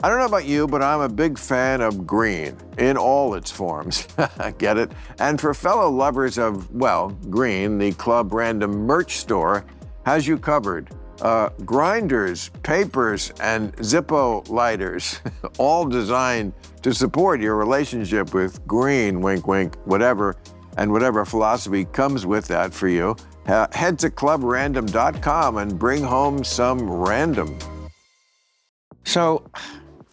I don't know about you, but I'm a big fan of green in all its forms. Get it? And for fellow lovers of, well, green, the Club Random merch store has you covered. Grinders, papers, and Zippo lighters, all designed to support your relationship with green, wink, wink, whatever, and whatever philosophy comes with that for you. Head to clubrandom.com and bring home some random. So,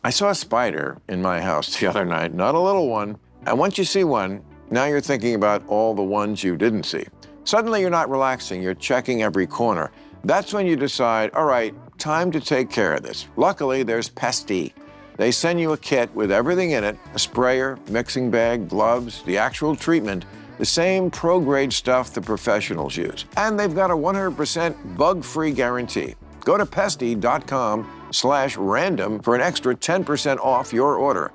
I saw a spider in my house the other night, not a little one. And once you see one, now you're thinking about all the ones you didn't see. Suddenly you're not relaxing, you're checking every corner. That's when you decide, all right, time to take care of this. Luckily, there's Pesty. They send you a kit with everything in it, a sprayer, mixing bag, gloves, the actual treatment, the same pro-grade stuff the professionals use. And they've got a 100% bug-free guarantee. Go to pesty.com/random for an extra 10% off your order.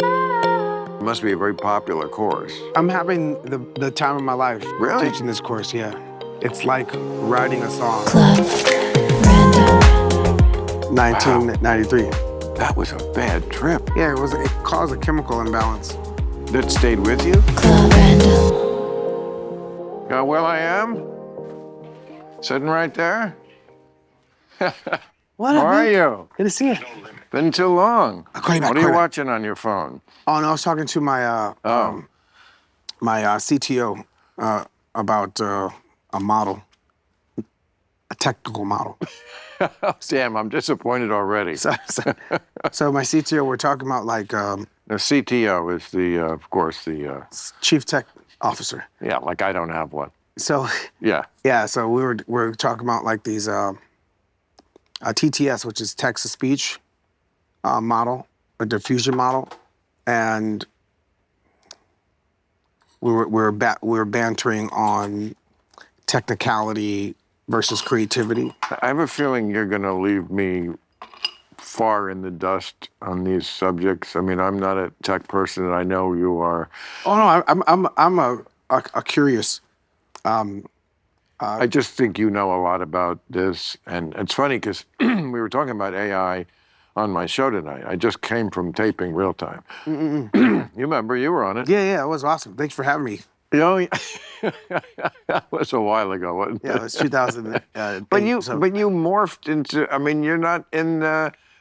It must be a very popular course. I'm having the time of my life Really? teaching this course, yeah. It's like writing a song. Club Random. 1993. Wow. That was a bad trip. Yeah, it caused a chemical imbalance. That stayed with you? Club Random. Got will.i.am? Sitting right there? What How up, are man? you? Good to see you. Been too long. I'll call you back, What are call you you back. watching on your phone? Oh, no, I was talking to my my CTO about a model, a technical model. Damn, I'm disappointed already. So my CTO, we're talking about like The CTO is of course, the chief tech officer. yeah, like I don't have one. So Yeah. yeah, so we're talking about like these TTS, which is text to speech model, a diffusion model, and we're bantering on technicality versus creativity. I have a feeling you're going to leave me far in the dust on these subjects. I mean, I'm not a tech person, and I know you are. Oh no, I'm a curious. I just think you know a lot about this, and it's funny because we were talking about AI on my show tonight. I just came from taping real time. You remember, you were on it. Yeah, it was awesome. Thanks for having me. You know, that was a while ago, wasn't it? Yeah, it was 2000. But you morphed into. I mean, you're not in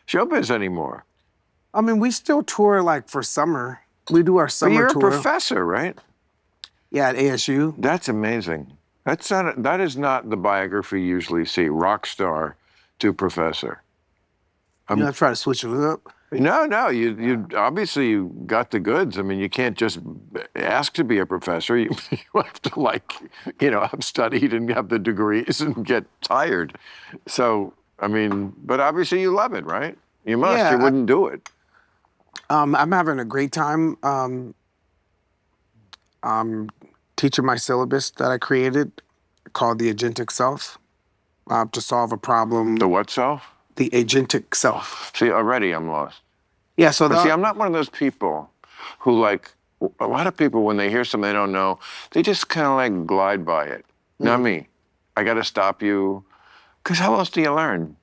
showbiz anymore. I mean, we still tour like for summer. We do our But summer you're tour. a professor, right? Yeah, at ASU. That's amazing. That is not the biography you usually see. Rock star to professor. You know, I try to switch it up. No. You obviously you got the goods. I mean, you can't just ask to be a professor. You have to have studied and have the degrees and get tired. So I mean, but obviously you love it, right? You must. Yeah, You wouldn't do it. I'm having a great time teaching my syllabus that I created called the agentic self to solve a problem. The what self? The agentic self. See, already I'm lost. Yeah, so But see, I'm not one of those people who a lot of people when they hear something they don't know, they just kind of like glide by it. Not me. I got to stop you. Because how else do you learn?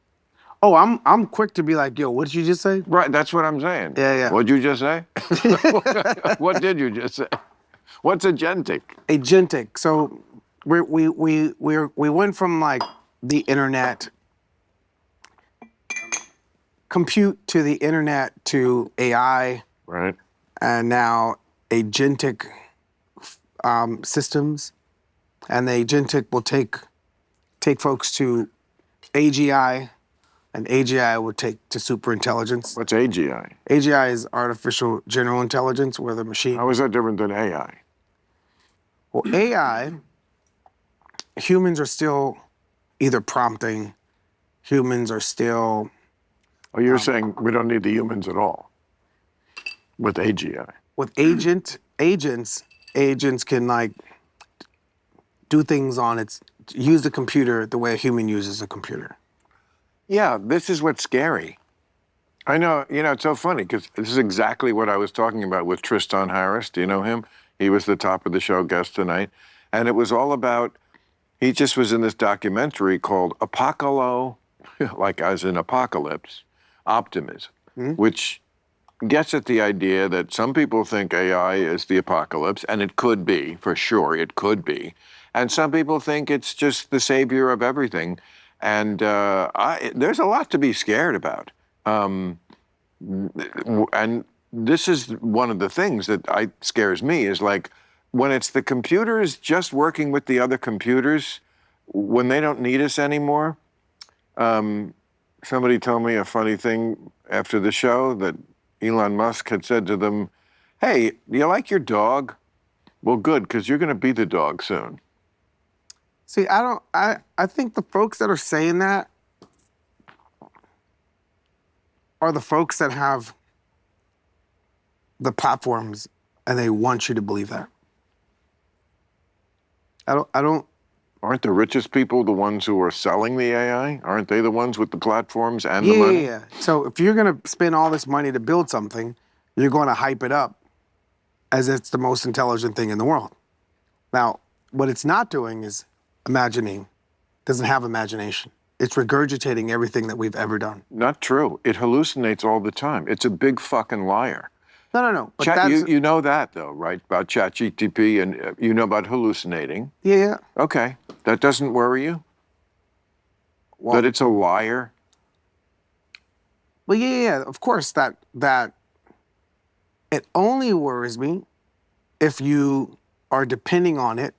Oh, I'm quick to be like, yo, what did you just say? Right, that's what I'm saying. Yeah. What'd you just say? What did you just say? What's agentic? Agentic. So we went from like the internet, compute to the internet to AI, Right. and now agentic systems, and the agentic will take folks to AGI, and AGI will take to superintelligence. What's AGI? AGI is artificial general intelligence, where the machine. How is that different than AI? Well, AI, humans are still either prompting, humans are still. Oh, you're saying we don't need the humans at all with AGI. With agents can like do things use the computer the way a human uses a computer. Yeah, this is what's scary. I know, it's so funny because this is exactly what I was talking about with Tristan Harris. Do you know him? He was the top of the show guest tonight. And it was all about, he just was in this documentary called Apocalypse, like as in apocalypse, optimism. which gets at the idea that some people think AI is the apocalypse, and it could be, for sure, it could be. And some people think it's just the savior of everything. And there's a lot to be scared about. And this is one of the things that scares me is like when it's the computers just working with the other computers, when they don't need us anymore. Somebody told me a funny thing after the show that Elon Musk had said to them, "Hey, do you like your dog? Well, good, because you're going to be the dog soon." See, I think the folks that are saying that are the folks that have the platforms and they want you to believe that. I don't. Aren't the richest people the ones who are selling the AI? Aren't they the ones with the platforms and the Yeah, money? yeah. So if you're gonna spend all this money to build something, you're going to hype it up as it's the most intelligent thing in the world. Now, what it's not doing is imagining. Doesn't have imagination. It's regurgitating everything that we've ever done. Not true. It hallucinates all the time. It's a big fucking liar. No. But You know that though, right? About ChatGPT and you know about hallucinating. yeah. Okay, that doesn't worry you? Well, That it's a liar? well, yeah. Of course, that it only worries me if you are depending on it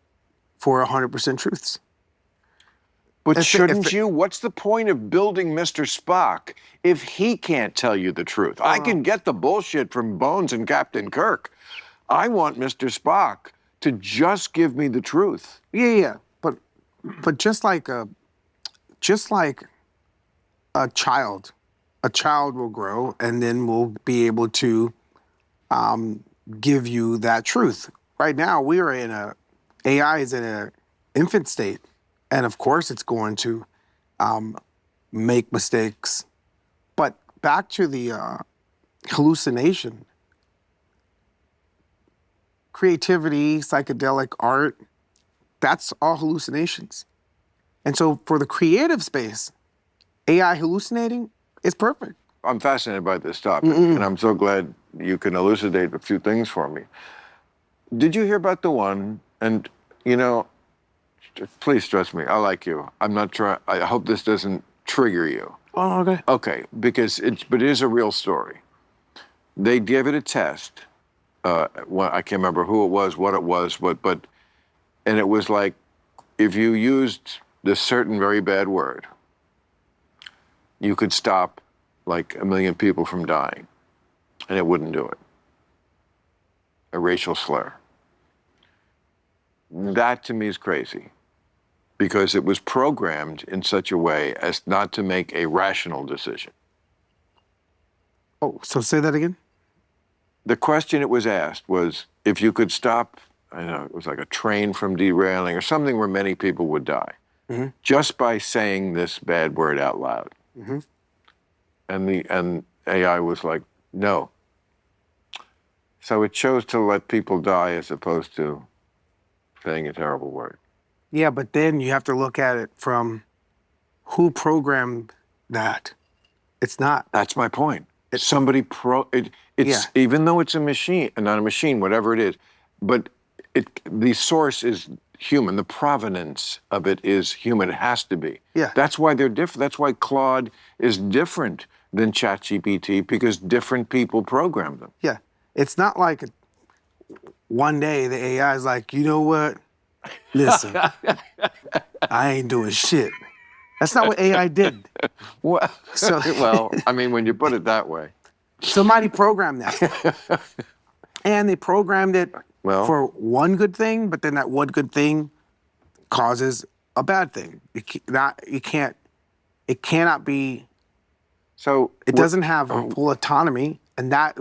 for 100% truths. But If shouldn't it- you? What's the point of building Mr. Spock if he can't tell you the truth? I can get the bullshit from Bones and Captain Kirk. I want Mr. Spock to just give me the truth. Yeah. But just like a child will grow and then will be able to give you that truth. Right now, AI is in an infant state, and of course, it's going to make mistakes. But back to the hallucination, creativity, psychedelic art, that's all hallucinations. And so for the creative space, AI hallucinating is perfect. I'm fascinated by this topic, and I'm so glad you can elucidate a few things for me. Did you hear about the one? And please trust me, I like you. I'm not trying. I hope this doesn't trigger you. Oh, okay. Okay, because it is a real story. They gave it a test. I can't remember who it was, what it was, and it was like if you used this certain very bad word, you could stop like 1 million people from dying, and it wouldn't do it. A racial slur. That to me is crazy because it was programmed in such a way as not to make a rational decision. Oh, so say that again? The question it was asked was if you could stop, I know it was like a train from derailing or something where many people would die, just by saying this bad word out loud. And AI was like, no. So it chose to let people die as opposed to saying a terrible word. Yeah, but then you have to look at it from who programmed that. It's not. That's my point. Somebody even though it's a machine, not a machine, whatever it is, but the source is human. The provenance of it is human. It has to be. Yeah. That's why they're different. That's why Claude is different than ChatGPT because different people program them. Yeah. It's not like one day the AI is like, you know what? Listen, I ain't doing shit. That's not what AI did. Well, So- well, I mean, when you put it that way. Somebody programmed that. And they programmed it for one good thing, but then that one good thing causes a bad thing. It cannot be. So It doesn't have full autonomy, and that's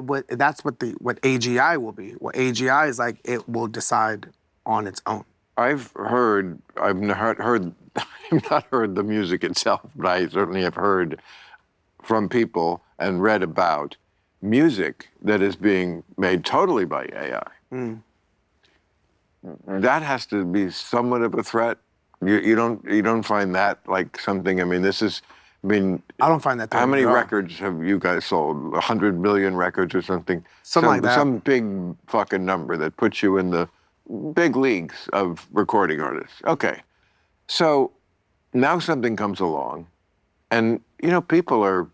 what AGI will be. What AGI is like, it will decide on its own. I've not heard the music itself, but I certainly have heard from people and read about music that is being made totally by AI. That has to be somewhat of a threat. You don't find that like something. I mean, this is I mean, I don't find that how many at all. records have you guys sold? 100 million records or something? Something like that. Some big fucking number that puts you in the big leagues of recording artists. Okay. So now something comes along, and people are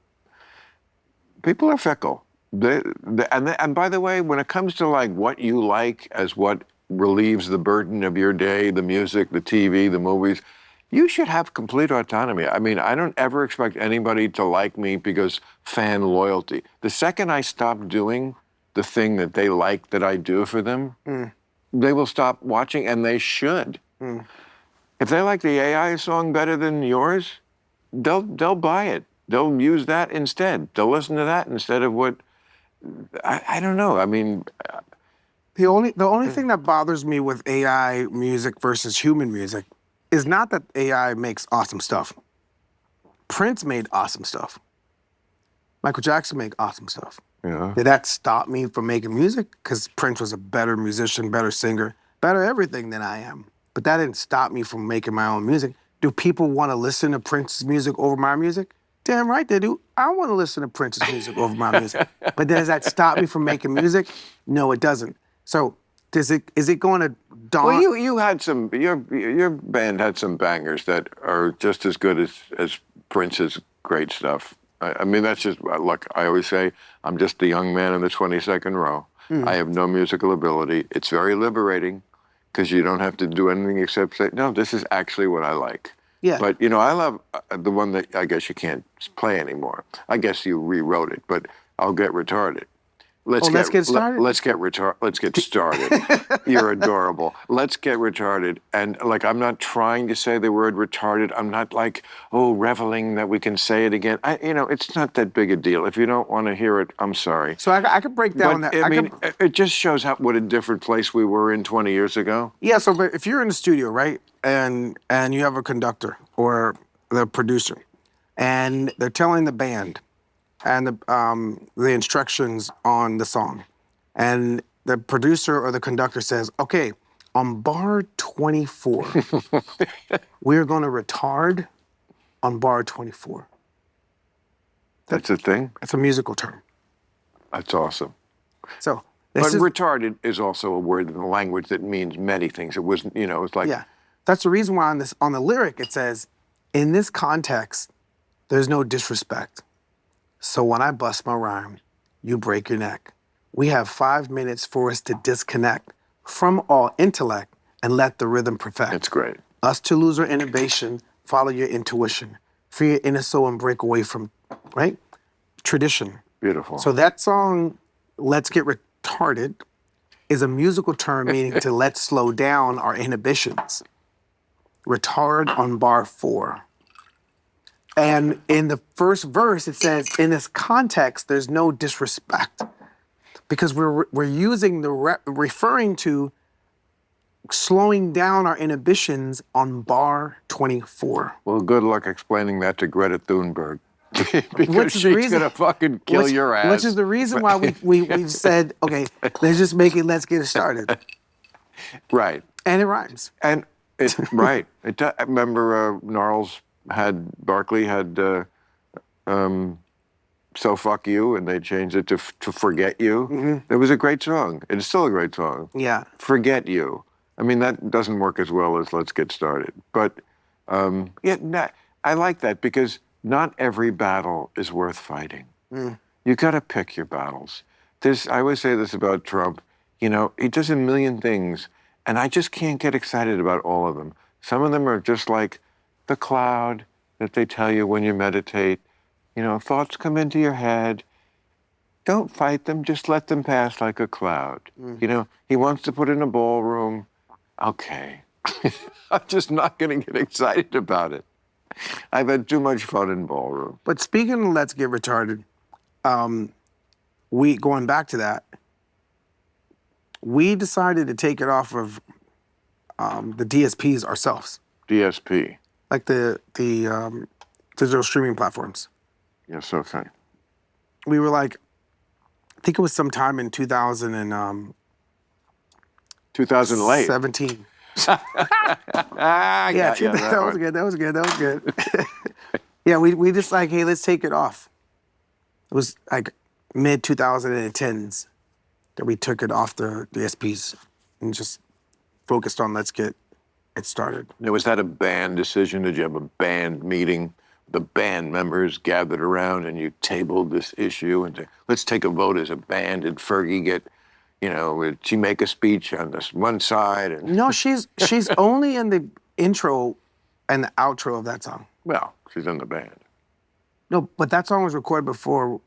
fickle. And by the way, when it comes to like what you like as what relieves the burden of your day, the music, the TV, the movies, you should have complete autonomy. I mean, I don't ever expect anybody to like me because fan loyalty. The second I stop doing the thing that they like that I do for them, they will stop watching, and they should. If they like the AI song better than yours, they'll buy it. They'll use that instead. They'll listen to that instead of what. I don't know. I mean, The only thing that bothers me with AI music versus human music is not that AI makes awesome stuff. Prince made awesome stuff. Michael Jackson made awesome stuff. yeah. Did that stop me from making music? Because Prince was a better musician, better singer, better everything than I am. But that didn't stop me from making my own music. Do people want to listen to Prince's music over my music? Damn right they do. I want to listen to Prince's music over my music. But does that stop me from making music? No, it doesn't. So is it going to dawn? Well, you had some. Your band had some bangers that are just as good as Prince's great stuff. I mean, that's just look. I always say I'm just the young man in the 22nd row. I have no musical ability. It's very liberating because you don't have to do anything except say, no, this is actually what I like. Yeah. But I love the one that I guess you can't play anymore. I guess you rewrote it, but I'll get retarded. Let's get started? Let's get started. You're adorable. Let's get retarded. And like, I'm not trying to say the word retarded. I'm not like, reveling that we can say it again. It's not that big a deal. If you don't want to hear it, I'm sorry. So I could break down But, that. it just shows what a different place we were in 20 years ago. Yeah, so but if you're in the studio, right, and you have a conductor or the producer, and they're telling the band and the instructions on the song, and the producer or the conductor says, okay, on bar 24, we're going to retard on bar 24. That's a thing? That's a musical term. That's awesome. So But this is, retarded is also a word in the language that means many things. It wasn't, it's like, yeah, that's the reason why on the lyric it says, in this context, there's no disrespect. So when I bust my rhyme, you break your neck. We have 5 minutes for us to disconnect from all intellect and let the rhythm perfect. That's great. Us to lose our innovation, follow your intuition, free your inner soul and break away from, right? Tradition. Beautiful. So that song, Let's Get Retarded, is a musical term meaning to let's slow down our inhibitions. Retard on bar 4. And in the first verse, it says, in this context, there's no disrespect. Because we're using referring to slowing down our inhibitions on bar 24. Well, good luck explaining that to Greta Thunberg. Because Which is the she's reason- going to fucking kill your ass. Which is the reason why we said, okay, let's just make it, let's get it started. Right. And it rhymes. And it, right. I remember Barkley had So Fuck You, and they changed it to Forget You. Mm-hmm. It was a great song. It is still a great song. Yeah. Forget You. I mean, that doesn't work as well as Let's Get Started. But I like that because not every battle is worth fighting. You got to pick your battles. I always say this about Trump. He does a million things, and I just can't get excited about all of them. Some of them are just like the cloud that they tell you when you meditate. Thoughts come into your head. Don't fight them. Just let them pass like a cloud. He wants to put in a ballroom. Okay. I'm just not going to get excited about it. I've had too much fun in ballroom. But speaking of Let's Get Retarded, going back to that, we decided to take it off of the DSPs ourselves, DSP. like the digital streaming platforms. Yes, okay. We were like, I think it was sometime in 2017. 2008. Yeah, that was good. Yeah, we just like, hey, let's take it off. It was like mid 2010s that we took it off the SPs and just focused on let's get it started. Now, was that a band decision? Did you have a band meeting? The band members gathered around and you tabled this issue and said, let's take a vote as a band. Did Fergie get, did she make a speech on this one side? And No, she's only in the intro and the outro of that song. well, she's in the band. No, but that song was recorded before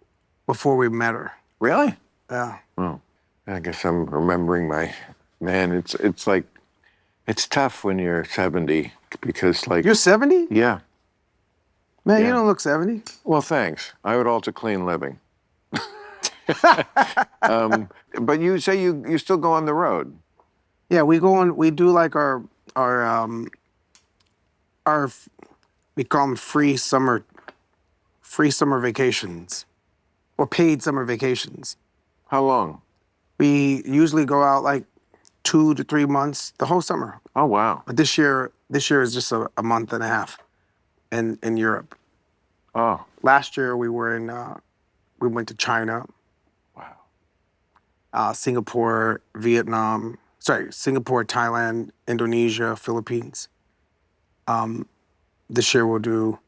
we met her. Really? Yeah. Oh, I guess I'm remembering man. It's like it's tough when you're 70 because like You're 70? yeah. Man, Yeah. you don't look 70. Well, thanks. I would alter clean living. But you say you still go on the road. Yeah, we go on. We do like our we call them free summer vacations, or paid summer vacations. How long? We usually go out like 2 to 3 months, the whole summer. Oh, wow. But this year is just a month and a half in Europe. Oh, Last year we went to China, wow. Singapore, Thailand, Indonesia, Philippines. This year we'll do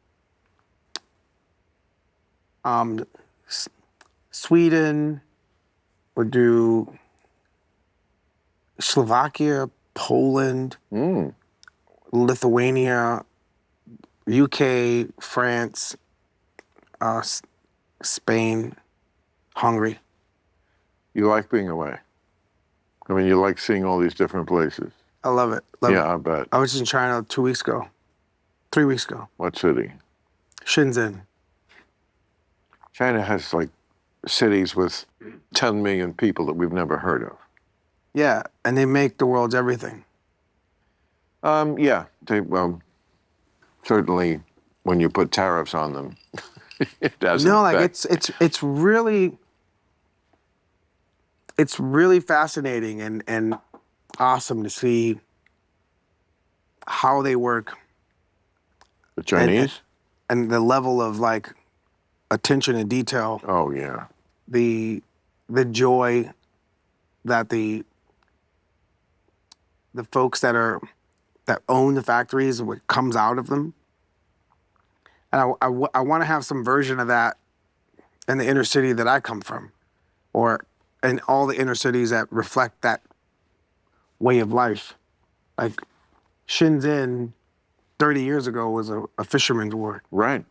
Sweden, we'll do Slovakia, Poland, Lithuania, UK, France, Spain, Hungary. You like being away? I mean, you like seeing all these different places. I love it. Love Yeah, it. I bet. I was in China 3 weeks ago. What city? Shenzhen. China has like cities with 10 million people that we've never heard of. Yeah, and they make the world's everything. Yeah, well, certainly when you put tariffs on them, it doesn't. No, like it's really fascinating and awesome to see how they work The Chinese? and the level of like attention and detail, Oh, yeah. the joy that the folks that own the factories and what comes out of them. And I want to have some version of that in the inner city that I come from, or in all the inner cities that reflect that way of life. Like Shenzhen 30 years ago was a fisherman's ward. Right.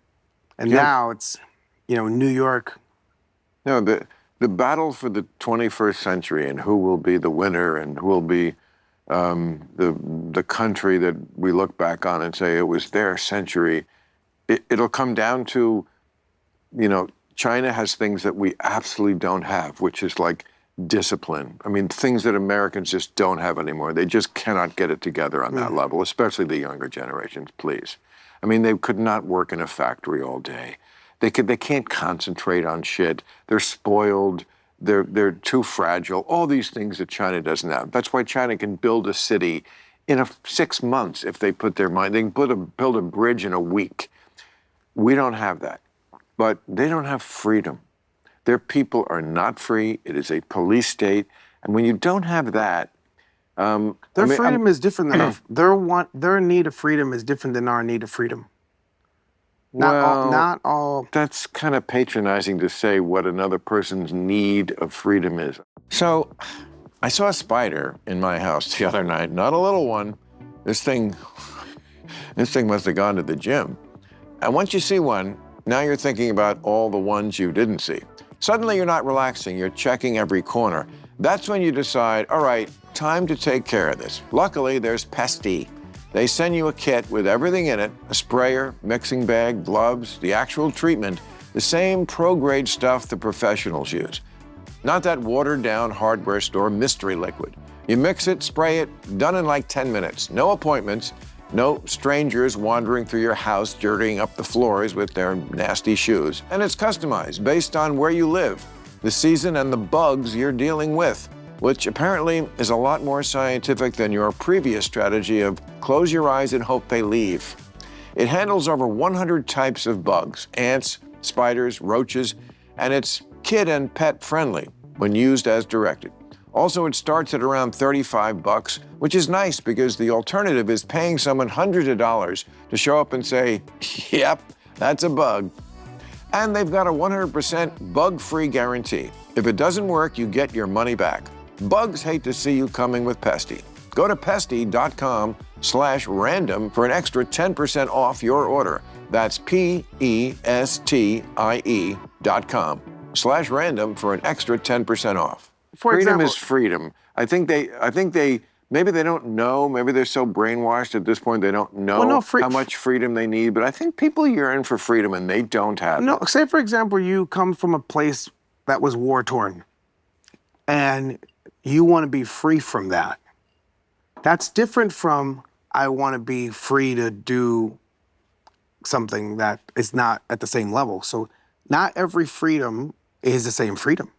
And Yeah. now it's, New York. No, the battle for the 21st century and who will be the winner and who will be the country that we look back on and say it was their century, it'll come down to, China has things that we absolutely don't have, which is like discipline. I mean, things that Americans just don't have anymore. They just cannot get it together on that level, especially the younger generations, please. I mean, they could not work in a factory all day. They can't concentrate on shit. They're spoiled. They're too fragile. All these things that China doesn't have. That's why China can build a city in 6 months if they put their mind. They can build a bridge in a week. We don't have that. But they don't have freedom. Their people are not free. It is a police state. And when you don't have that, Their freedom is different than their need of freedom is different than our need of freedom. Not all. That's kind of patronizing to say what another person's need of freedom is. So, I saw a spider in my house the other night. Not a little one. This thing must have gone to the gym. And once you see one, now you're thinking about all the ones you didn't see. Suddenly you're not relaxing. You're checking every corner. That's when you decide, all right, time to take care of this. Luckily, there's Pesty. They send you a kit with everything in it, a sprayer, mixing bag, gloves, the actual treatment, the same pro-grade stuff the professionals use. Not that watered-down hardware store mystery liquid. You mix it, spray it, done in like 10 minutes. No appointments, no strangers wandering through your house, dirtying up the floors with their nasty shoes. And it's customized based on where you live, the season, and the bugs you're dealing with, which apparently is a lot more scientific than your previous strategy of close your eyes and hope they leave. It handles over 100 types of bugs, ants, spiders, roaches, and it's kid and pet friendly when used as directed. Also, it starts at around $35, which is nice because the alternative is paying someone hundreds of dollars to show up and say, yep, that's a bug. And they've got a 100% bug-free guarantee. If it doesn't work, you get your money back. Bugs hate to see you coming with Pesty. Go to pesty.com/random for an extra 10% off your order. That's pestie.com/random for an extra 10% off. Freedom is freedom. I think they maybe they don't know, maybe they're so brainwashed at this point they don't know how much freedom they need, but I think people yearn for freedom and they don't have it. No, say for example, you come from a place that was war-torn and you want to be free from that. That's different from I want to be free to do something that is not at the same level. So not every freedom is the same freedom.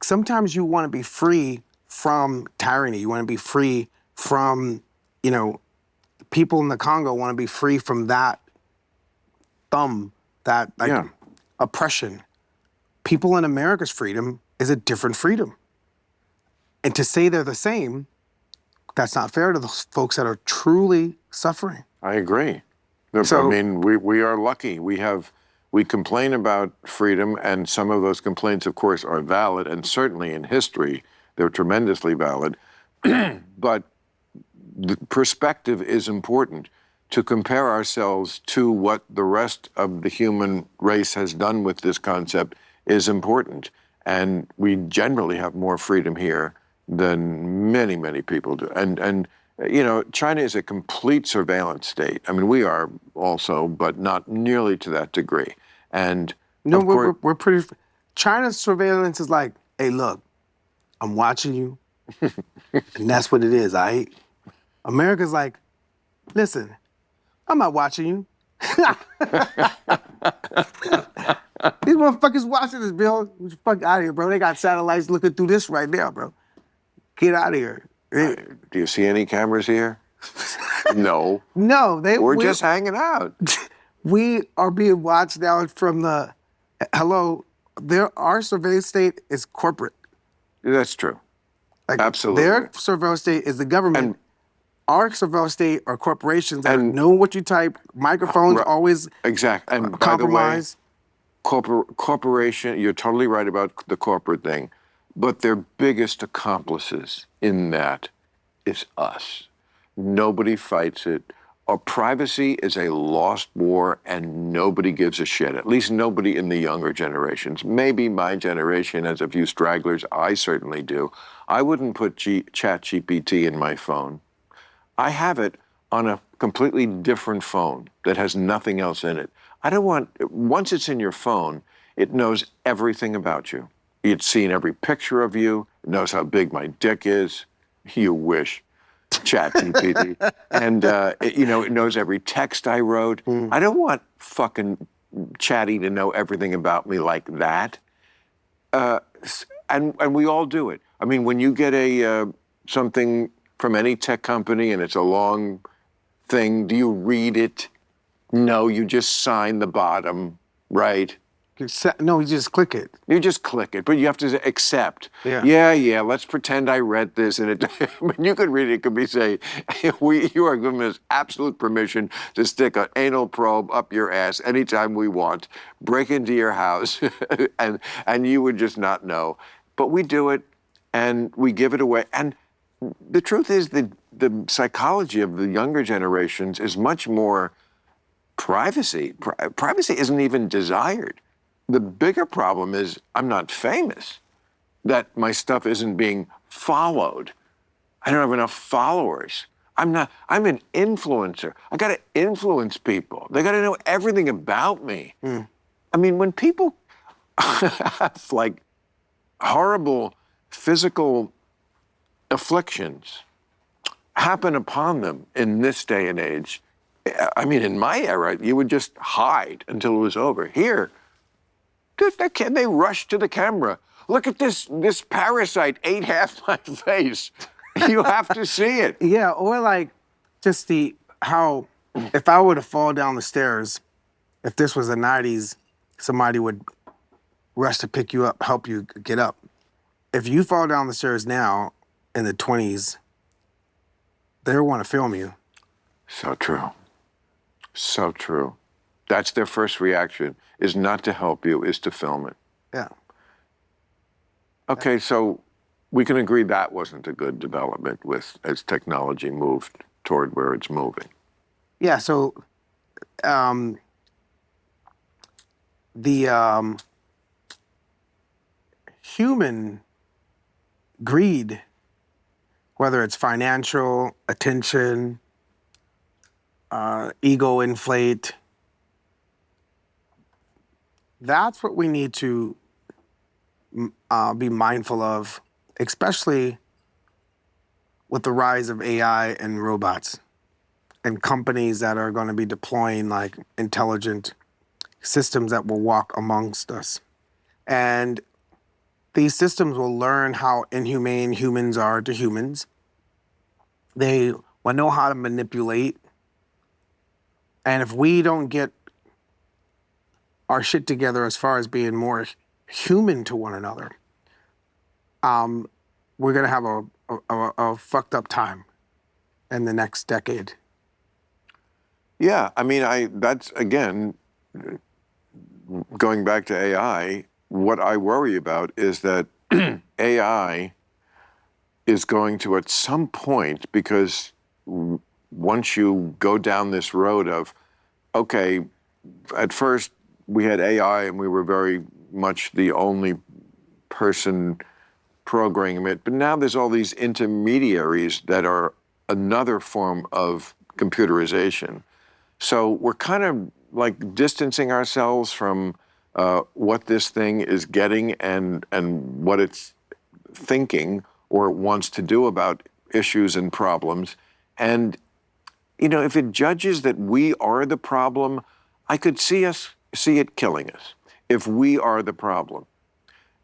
Sometimes you want to be free from tyranny. You want to be free from, people in the Congo want to be free from that oppression. People in America's freedom is a different freedom. And to say they're the same, that's not fair to those folks that are truly suffering. I agree. I mean, we are lucky. We complain about freedom, and some of those complaints, of course, are valid, and certainly in history, they're tremendously valid. But the perspective is important. To compare ourselves to what the rest of the human race has done with this concept is important. And we generally have more freedom here than many, many people do. And China is a complete surveillance state. I mean, we are also, but not nearly to that degree. And no, we're pretty. China's surveillance is like, hey, look, I'm watching you, and that's what it is. America's like, listen, I'm not watching you. These motherfuckers watching this, Bill. Get the fuck out of here, bro. They got satellites looking through this right now, bro. Get out of here. Do you see any cameras here? No. No, we're just hanging out. We are being watched now from our surveillance state is corporate. That's true. Absolutely. Their surveillance state is the government. Our surveillance state are corporations that know what you type. Microphones always exactly. And compromise. By the way, corporation, you're totally right about the corporate thing, but their biggest accomplices in that is us. Nobody fights it. Our privacy is a lost war, and nobody gives a shit. At least nobody in the younger generations. Maybe my generation has a few stragglers. I certainly do. I wouldn't put ChatGPT in my phone. I have it on a completely different phone that has nothing else in it. Once it's in your phone, it knows everything about you. It's seen every picture of you. It knows how big my dick is. You wish. ChatGPT. And, it knows every text I wrote. I don't want fucking Chatty to know everything about me like that. And we all do it. I mean, when you get something from any tech company and it's a long thing, do you read it? No, you just sign the bottom, right? No, you just click it. You just click it, but you have to accept. Yeah, let's pretend I read this. And you could read it, it could be say, you are giving us absolute permission to stick an anal probe up your ass anytime we want, break into your house, and you would just not know. But we do it, and we give it away. And the truth is the psychology of the younger generations is much more privacy. Privacy isn't even desired. The bigger problem is I'm not famous, that my stuff isn't being followed. I don't have enough followers. I'm an influencer. I got to influence people. They got to know everything about me. I mean, when people have like horrible physical afflictions happen upon them in this day and age, I mean, in my era, you would just hide until it was over. Here, they rush to the camera. Look at this parasite ate half my face. You have to see it. Yeah, or like just how if I were to fall down the stairs, if this was the 90s, somebody would rush to pick you up, help you get up. If you fall down the stairs now in the 20s, they want to film you. So true. So true. That's their first reaction, is not to help you, is to film it. Yeah. Okay, so we can agree that wasn't a good development as technology moved toward where it's moving. Yeah, so the human greed, whether it's financial, attention, ego inflate, that's what we need to be mindful of, especially with the rise of AI and robots and companies that are going to be deploying like intelligent systems that will walk amongst us. And these systems will learn how inhumane humans are to humans. They will know how to manipulate. And if we don't get our shit together as far as being more human to one another, we're gonna have a fucked up time in the next decade. Yeah, I mean, that's, again, going back to AI, what I worry about is that AI is going to, at some point, because once you go down this road of, okay, at first we had AI and we were very much the only person programming it, but now there's all these intermediaries that are another form of computerization. So we're kind of like distancing ourselves from what this thing is getting and what it's thinking or wants to do about issues and problems. And, if it judges that we are the problem, I could see it killing us if we are the problem.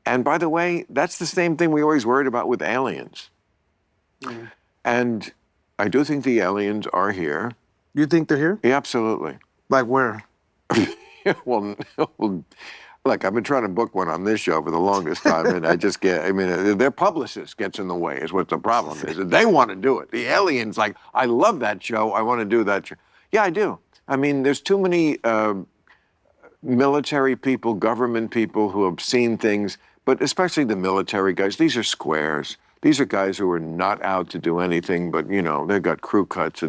And by the way, that's the same thing we always worried about with aliens. Mm. And I do think the aliens are here. You think they're here? Yeah, absolutely. Like where? Well, look, I've been trying to book one on this show for the longest time, and their publicist gets in the way is what the problem is. They want to do it. The aliens, like, I love that show. I want to do that show. Yeah, I do. I mean, there's too many military people, government people who have seen things, but especially the military guys. These are squares. These are guys who are not out to do anything, but, they've got crew cuts.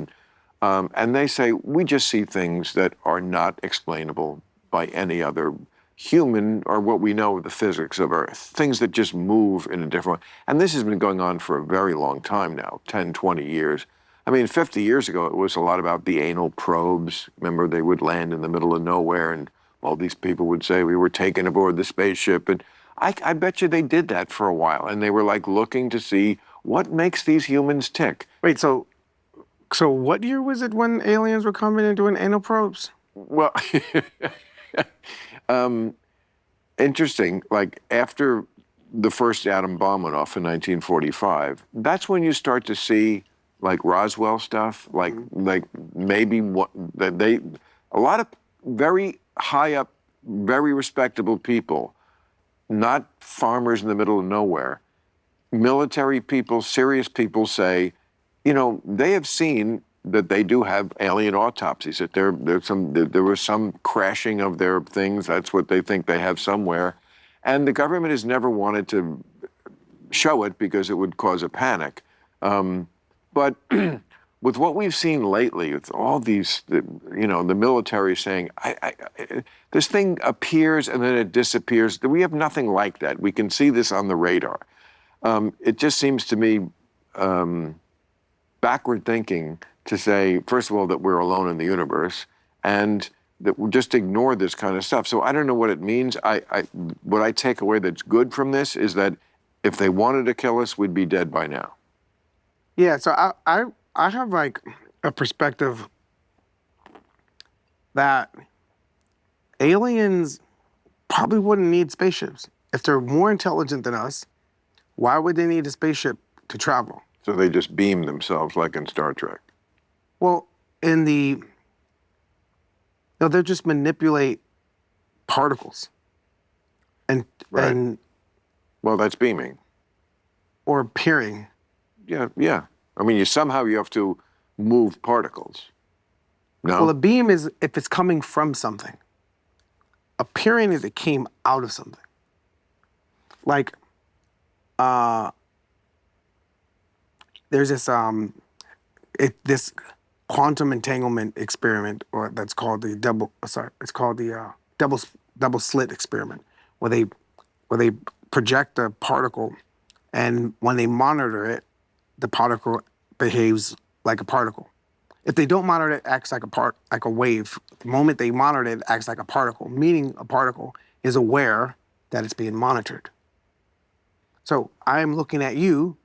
And they say, we just see things that are not explainable by any other human or what we know of the physics of Earth, things that just move in a different way. And this has been going on for a very long time now, 10, 20 years. I mean, 50 years ago, it was a lot about the anal probes. Remember, they would land in the middle of nowhere, and all these people would say we were taken aboard the spaceship. And I bet you they did that for a while, and they were like looking to see what makes these humans tick. Wait, so what year was it when aliens were coming and doing anal probes? Well, interesting. Like after the first atom bomb went off in 1945, that's when you start to see like Roswell stuff, like maybe a lot of very high up, very respectable people, not farmers in the middle of nowhere, military people, serious people say, they have seen that they do have alien autopsies, that there was some crashing of their things. That's what they think they have somewhere. And the government has never wanted to show it because it would cause a panic. But with what we've seen lately, with all these, the military saying, this thing appears and then it disappears. We have nothing like that. We can see this on the radar. It just seems to me backward thinking to say, first of all, that we're alone in the universe, and that we just ignore this kind of stuff. So I don't know what it means. What I take away that's good from this is that if they wanted to kill us, we'd be dead by now. Yeah, so I have like a perspective that aliens probably wouldn't need spaceships. If they're more intelligent than us, why would they need a spaceship to travel? So they just beam themselves like in Star Trek. Well, in the No, they'll just manipulate particles and Right. and Well, that's beaming. or appearing. Yeah, yeah. I mean, somehow you have to move particles. No? Well, a beam is if it's coming from something. Appearing is it came out of something. Like, there's this quantum entanglement experiment, or that's called the double slit experiment, where they project a particle, and when they monitor it, the particle behaves like a particle. If they don't monitor it, it acts like a wave. The moment they monitor it, it acts like a particle, meaning a particle is aware that it's being monitored. So I'm looking at you,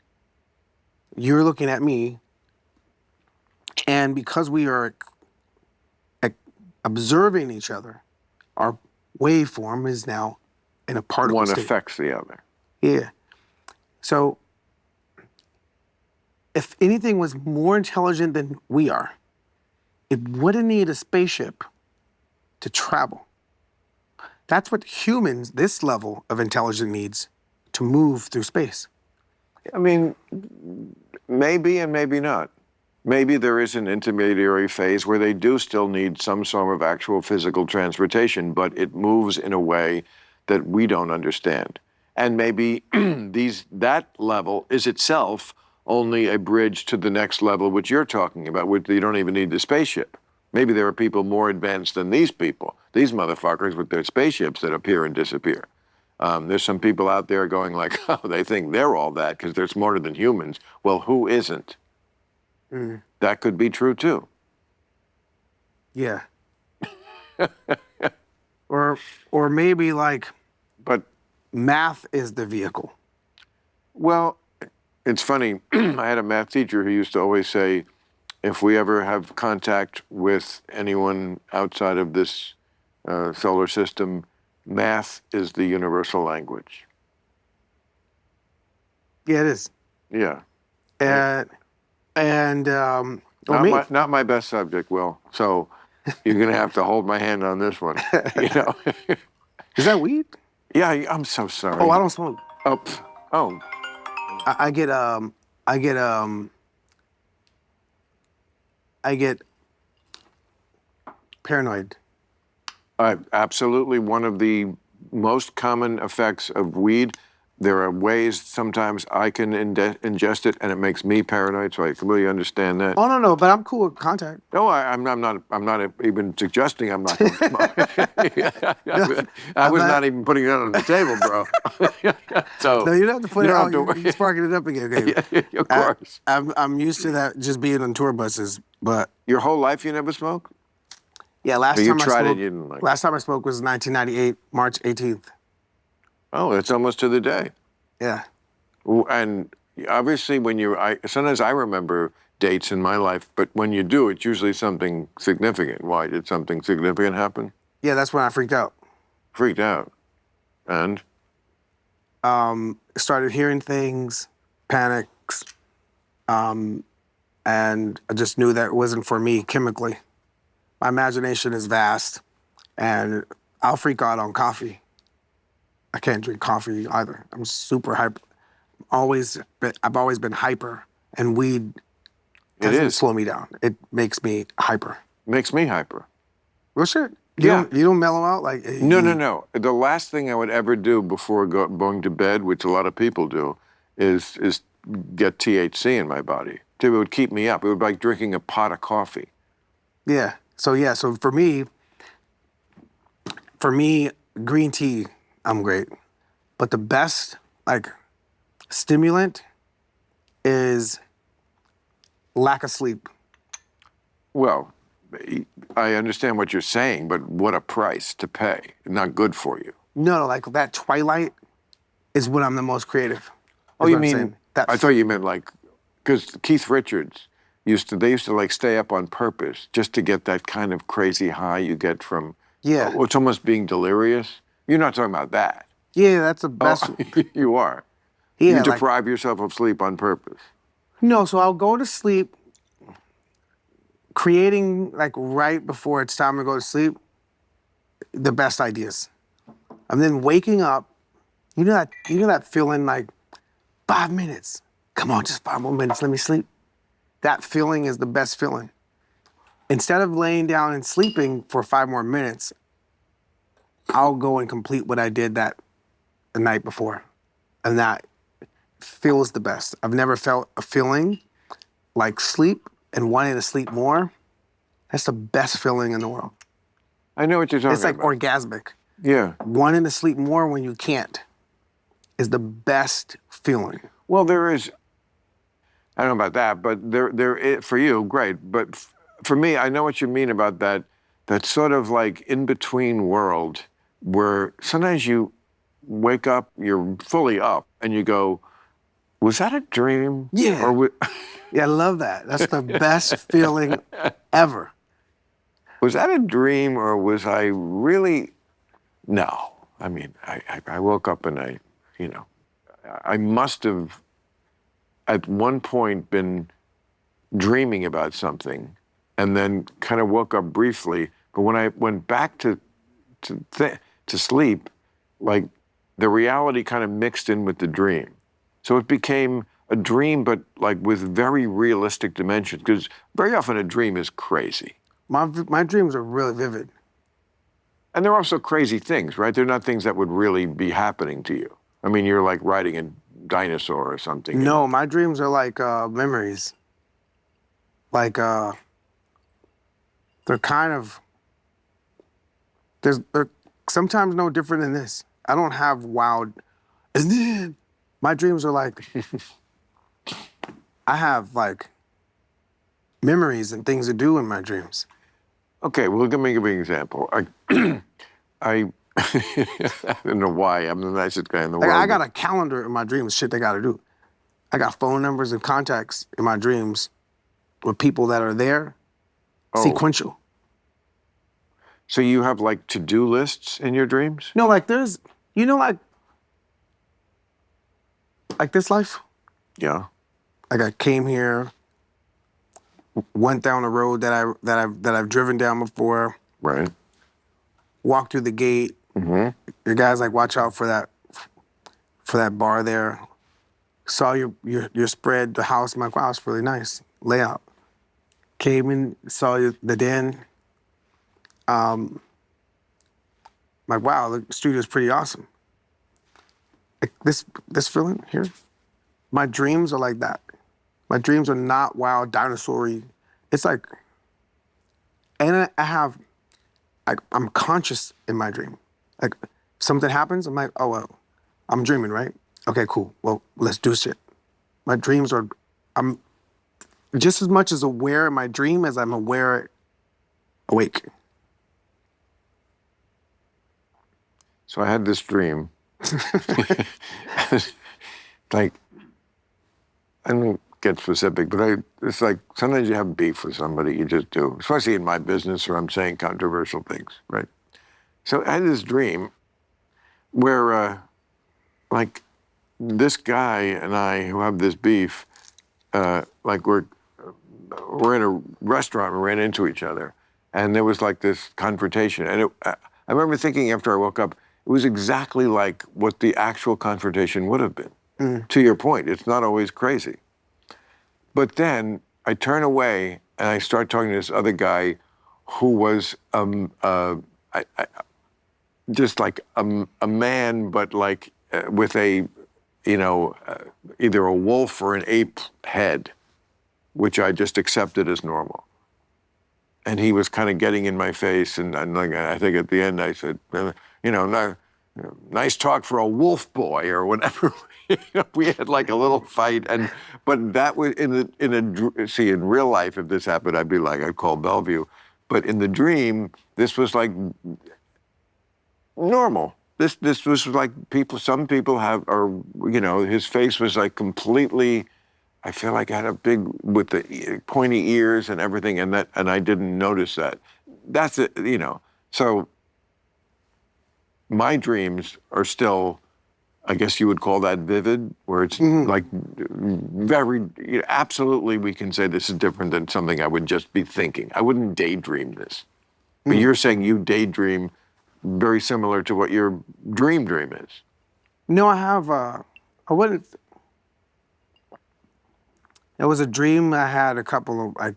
you're looking at me, and because we are observing each other, our waveform is now in a particle One state. affects the other. Yeah. So if anything was more intelligent than we are, it wouldn't need a spaceship to travel. That's what humans, this level of intelligence, needs to move through space. I mean, maybe and maybe not. Maybe there is an intermediary phase where they do still need some sort of actual physical transportation, but it moves in a way that we don't understand. And maybe that level is itself only a bridge to the next level, which you're talking about, which you don't even need the spaceship. Maybe there are people more advanced than these people, these motherfuckers with their spaceships that appear and disappear. There's some people out there going like, oh, they think they're all that because they're smarter than humans. Well, who isn't? That could be true too. Yeah. or maybe like But, math is the vehicle. well, it's funny. I had a math teacher who used to always say, if we ever have contact with anyone outside of this solar system, math is the universal language. Yeah, it is. Yeah. Not my best subject, Will. So you're going to have to hold my hand on this one. You know? Is that weed? Yeah, I'm so sorry. Oh, I don't smoke. Oh, I get paranoid. absolutely one of the most common effects of weed. There are ways sometimes I can ingest it and it makes me paranoid, so I completely understand that. Oh no, but I'm cool with contact. No, I'm not even suggesting I'm not going to smoke. I was not even putting that on the table, bro. So No, you don't have to put you it don't out. have to- You're sparking it up again. Okay? Of course. I'm used to that just being on tour buses, but Your whole life you never smoke? yeah, last So you time I tried it, smoked, you didn't like it. last time I smoked was 1998, March 18th. Oh, it's almost to the day. Yeah. And obviously, sometimes I remember dates in my life, but when you do, it's usually something significant. Why did something significant happen? Yeah, that's when I freaked out. Freaked out, and Started hearing things, panics, and I just knew that it wasn't for me chemically. My imagination is vast, and I'll freak out on coffee. I can't drink coffee either. I'm super hyper. I've always been hyper, and weed doesn't slow me down. It makes me hyper. makes me hyper. Well, shit. Yeah. You don't mellow out like. No. The last thing I would ever do before going to bed, which a lot of people do, is get THC in my body. It would keep me up. It would be like drinking a pot of coffee. Yeah. So for me, green tea, I'm great. But the best stimulant is lack of sleep. Well, I understand what you're saying, but what a price to pay. Not good for you. No, like that twilight is when I'm the most creative. Oh, is you what I'm mean? saying. That I thought you meant because Keith Richards used to stay up on purpose just to get that kind of crazy high you get from. Yeah. It's almost being delirious. You're not talking about that. Yeah, that's the best. You are. Yeah, You deprive yourself of sleep on purpose. No, so I'll go to sleep creating right before it's time to go to sleep the best ideas. And then waking up, you know that feeling like 5 minutes. Come on, just 5 more minutes, let me sleep. That feeling is the best feeling. Instead of laying down and sleeping for 5 more minutes, I'll go and complete what I did the night before. And that feels the best. I've never felt a feeling like sleep and wanting to sleep more. That's the best feeling in the world. I know what you're talking It's like about. orgasmic. Yeah. Wanting to sleep more when you can't is the best feeling. Well, there is. I don't know about that, but for you, great. But for me, I know what you mean about that. That sort of like in between world where sometimes you wake up, you're fully up, and you go, "Was that a dream?" Yeah. Or Yeah, I love that. That's the best feeling ever. was that a dream, or was I really? No. I mean, I woke up and I must have at one point been dreaming about something, and then kind of woke up briefly. But when I went back to sleep, like the reality kind of mixed in with the dream, so it became a dream, but like with very realistic dimensions. Because very often a dream is crazy, My dreams are really vivid. and they're also crazy things, right? They're not things that would really be happening to you. I mean, you're like riding a dinosaur or something. No, my dreams are like memories. Like they're kind of they're sometimes no different than this. I don't have wild. And then my dreams are like I have like memories and things to do in my dreams. Okay, well, let me give you an example. I don't know why I'm the nicest guy in the Like world. I got a calendar in my dreams, shit they gotta do. I got phone numbers and contacts in my dreams with people that are there, Oh. sequential. So you have like to-do lists in your dreams? No, like there's, like this life. Yeah. Like I came here, went down a road that I've driven down before, Right. walked through the gate. Mm-hmm. Your guys like watch out for that bar there. Saw your spread, the house. I'm like, wow, it's really nice layout. Came in, saw the den. Like, wow, the studio's pretty awesome. Like this feeling here, my dreams are like that. My dreams are not wild, dinosaur-y. It's like, and I'm conscious in my dream. Like, something happens, I'm like, oh, well, I'm dreaming, right? Okay, cool. Well, let's do shit. My dreams are, I'm just as much as aware in my dream as I'm aware awake. So I had this dream. Like, I don't get specific, but it's like sometimes you have beef with somebody, you just do, especially in my business where I'm saying controversial things, right? So I had this dream where, like, this guy and I who have this beef, like we're in a restaurant, we ran into each other, and there was like this confrontation. And I remember thinking after I woke up, it was exactly like what the actual confrontation would have been. To your point, it's not always crazy. But then I turn away and I start talking to this other guy who was just like a man, but like with a, either a wolf or an ape head, which I just accepted as normal. And he was kind of getting in my face, and like, I think at the end I said, nice talk for a wolf boy or whatever. We had like a little fight, but that was in real life, if this happened, I'd call Bellevue. But in the dream, this was like normal. This was like some people have, or his face was like completely. I feel like I had with the pointy ears and everything, and I didn't notice that. That's it, So my dreams are still, I guess you would call that vivid, where it's like very, absolutely we can say this is different than something I would just be thinking. I wouldn't daydream this. But you're saying you daydream very similar to what your dream is. No, I have. I wouldn't. It was a dream I had a couple of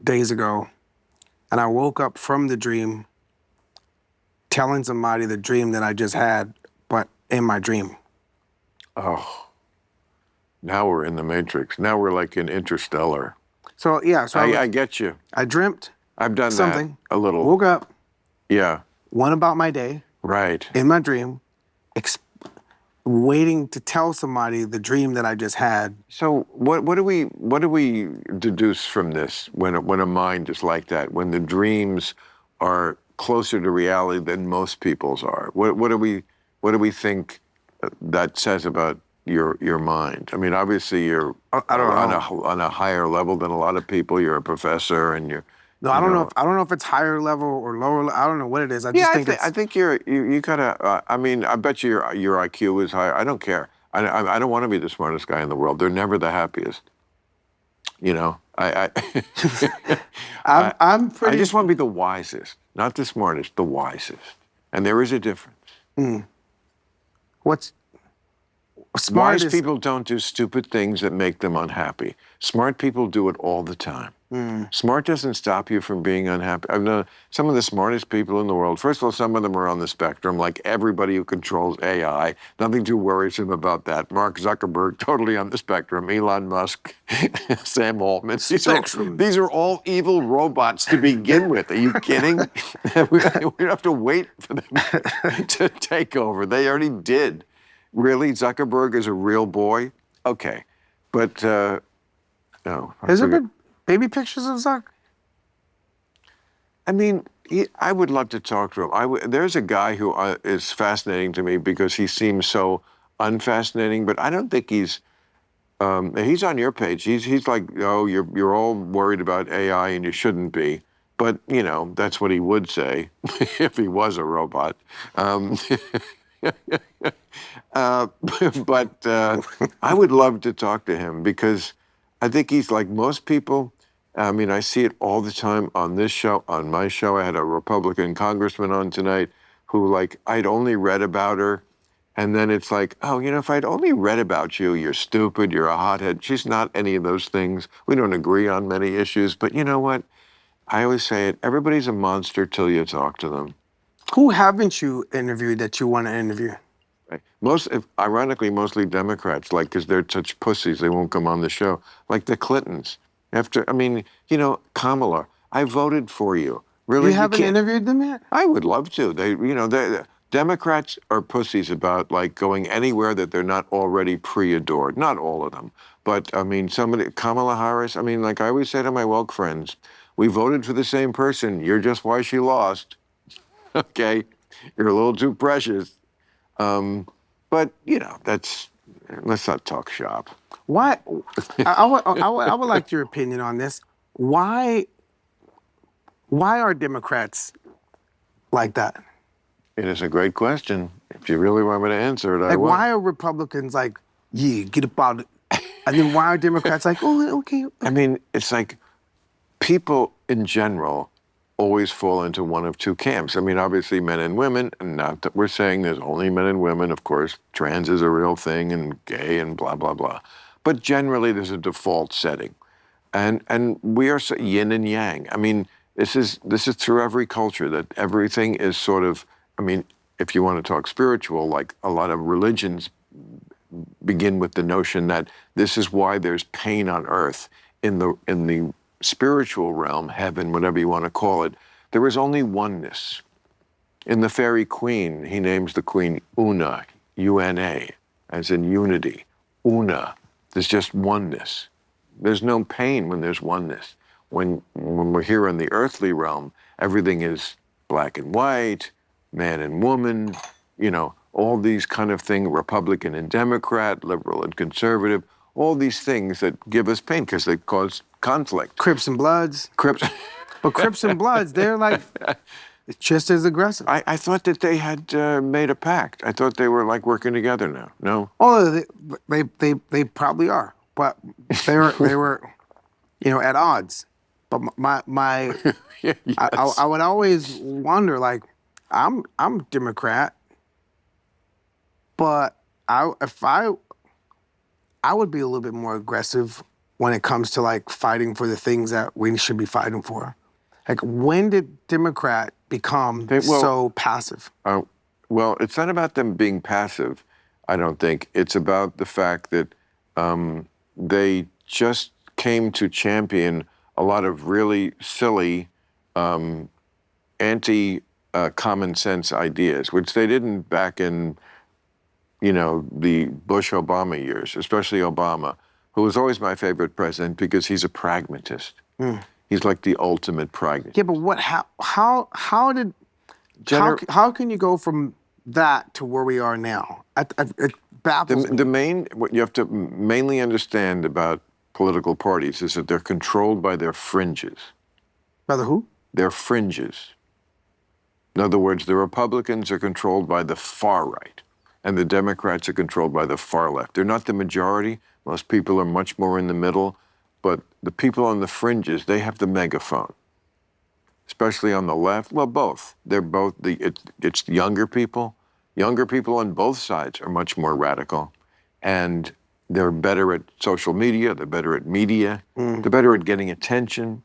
days ago, and I woke up from the dream, telling somebody the dream that I just had, but in my dream. Oh, now we're in the Matrix. Now we're like in Interstellar. So yeah, I get you. I dreamt I've done something. that a little. Woke up, Yeah, went about my day right. in my dream, waiting to tell somebody the dream that I just had. So what do we deduce from this when a mind is like that? When the dreams are closer to reality than most people's are? What do we think that says about your mind? I mean, obviously you're I don't know. on a higher level than a lot of people. You're a professor, and you're No, I don't know. I don't know if it's higher level or lower. I don't know what it is. I just think it's. I think you gotta. I mean, I bet you your IQ is higher. I don't care. I don't want to be the smartest guy in the world. They're never the happiest. You know, I'm pretty. I just want to be the wisest, not the smartest, the wisest. And there is a difference. What's smart Wise is, people don't do stupid things that make them unhappy. Smart people do it all the time. Smart doesn't stop you from being unhappy. I've known some of the smartest people in the world. First of all, some of them are on the spectrum, like everybody who controls AI. Nothing too worrisome about that. Mark Zuckerberg, totally on the spectrum. Elon Musk, Sam Altman. These are all evil robots to begin with. Are you kidding? We don't have to wait for them to take over. They already did. Really? Zuckerberg is a real boy? Okay. But, no. Has there been baby pictures of Zuck? I mean, I would love to talk to him. There's a guy who is fascinating to me because he seems so unfascinating, but I don't think he's on your page. He's like, oh, you're all worried about AI and you shouldn't be. But, you know, that's what he would say if he was a robot. But I would love to talk to him because I think he's like most people. I mean, I see it all the time on this show, on my show. I had a Republican congressman on tonight who, like, I'd only read about her. And then it's like, oh, you know, if I'd only read about you, you're stupid, you're a hothead. She's not any of those things. We don't agree on many issues. But you know what? I always say it, everybody's a monster till you talk to them. Who haven't you interviewed that you want to interview? Ironically, mostly Democrats, like, because they're such pussies, they won't come on the show. Like the Clintons. I mean, you know, Kamala, I voted for you. Really? You haven't interviewed them yet? I would love to. Democrats are pussies about, like, going anywhere that they're not already pre-adored. Not all of them. But, I mean, Kamala Harris, I mean, like I always say to my woke friends, we voted for the same person. You're just why she lost. Okay? You're a little too precious. But, you know, let's not talk shop. Why? I would like your opinion on this. Why are Democrats like that? It is a great question. If you really want me to answer it, I Like, will. why are Republicans like, yeah, get about it? And then why are Democrats like, oh, okay. I mean, it's like people in general always fall into one of two camps. I mean, obviously men and women, and not that we're saying there's only men and women. Of course, trans is a real thing and gay and blah, blah, blah. But generally there's a default setting. And we are yin and yang. I mean, this is through every culture that everything is sort of, I mean, if you want to talk spiritual, like a lot of religions begin with the notion that this is why there's pain on earth. In the spiritual realm, heaven, whatever you want to call it, there is only oneness. In the Fairy Queen, he names the queen Una, U-N-A, as in unity. Una, there's just oneness. There's no pain when there's oneness. When we're here in the earthly realm, everything is black and white, man and woman, you know, all these kind of things, Republican and Democrat, liberal and conservative, all these things that give us pain because they cause conflict. Crips and Bloods. But Crips and Bloods, they're like just as aggressive. I thought that they had made a pact. I thought they were like working together now. No? Oh, they probably are, but they were, you know, at odds. But my Yes. I would always wonder, like, I'm Democrat, but I would be a little bit more aggressive when it comes to like fighting for the things that we should be fighting for. Like, when did Democrat become Well, so passive? Well, it's not about them being passive, I don't think. It's about the fact that they just came to champion a lot of really silly, anti-common sense ideas, which they didn't back in, the Bush-Obama years, especially Obama, who was always my favorite president because he's a pragmatist. He's like the ultimate pragmatist. Yeah, but how can you go from that to where we are now? It baffles me. What you have to mainly understand about political parties is that they're controlled by their fringes. By the who? Their fringes. In other words, the Republicans are controlled by the far right, and the Democrats are controlled by the far left. They're not the majority. Most people are much more in the middle, but the people on the fringes, they have the megaphone. Especially on the left, well, both. They're both it's younger people. Younger people on both sides are much more radical, and they're better at social media. They're better at media. They're better at getting attention.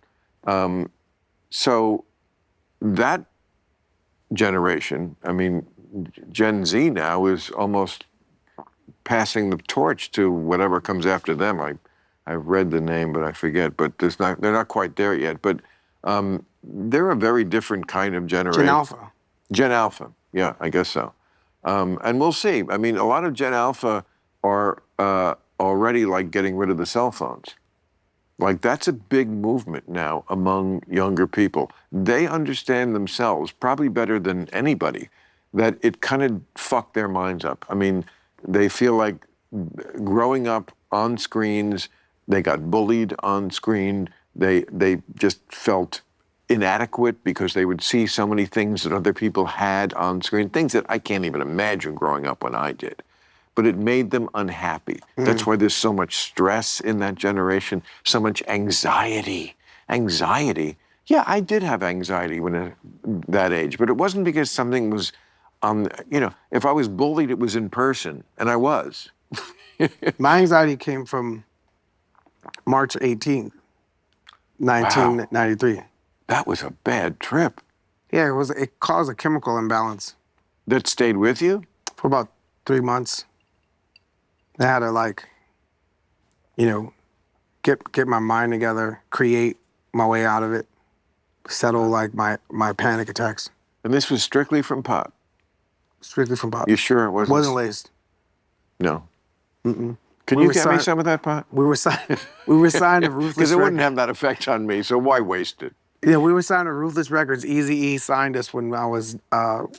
So that generation, I mean, Gen Z now is almost passing the torch to whatever comes after them. I've read the name, but I forget. But they're not quite there yet. But they're a very different kind of generation. Gen Alpha. Gen Alpha, yeah, I guess so. And we'll see. I mean, a lot of Gen Alpha are already like getting rid of the cell phones. Like, that's a big movement now among younger people. They understand themselves probably better than anybody that it kind of fucked their minds up. I mean, they feel like growing up on screens, they got bullied on screen. They just felt inadequate because they would see so many things that other people had on screen, things that I can't even imagine growing up when I did. But it made them unhappy. That's why there's so much stress in that generation, so much anxiety. Anxiety? Yeah, I did have anxiety when at that age, but it wasn't because something was if I was bullied, it was in person, and I was. My anxiety came from March 18th, 1993. That was a bad trip. Yeah, it caused a chemical imbalance That stayed with you? for about 3 months. I had to get my mind together, create my way out of it, settle like my panic attacks. And this was strictly from pot? Strictly from pot. You sure it wasn't? Wasn't laced. No. Mm-mm. Can you get me some of that pot? We were signed to Ruthless Because it wouldn't Records. have that effect on me, so why waste it? Yeah, we were signed to Ruthless Records. Eazy-E signed us when I was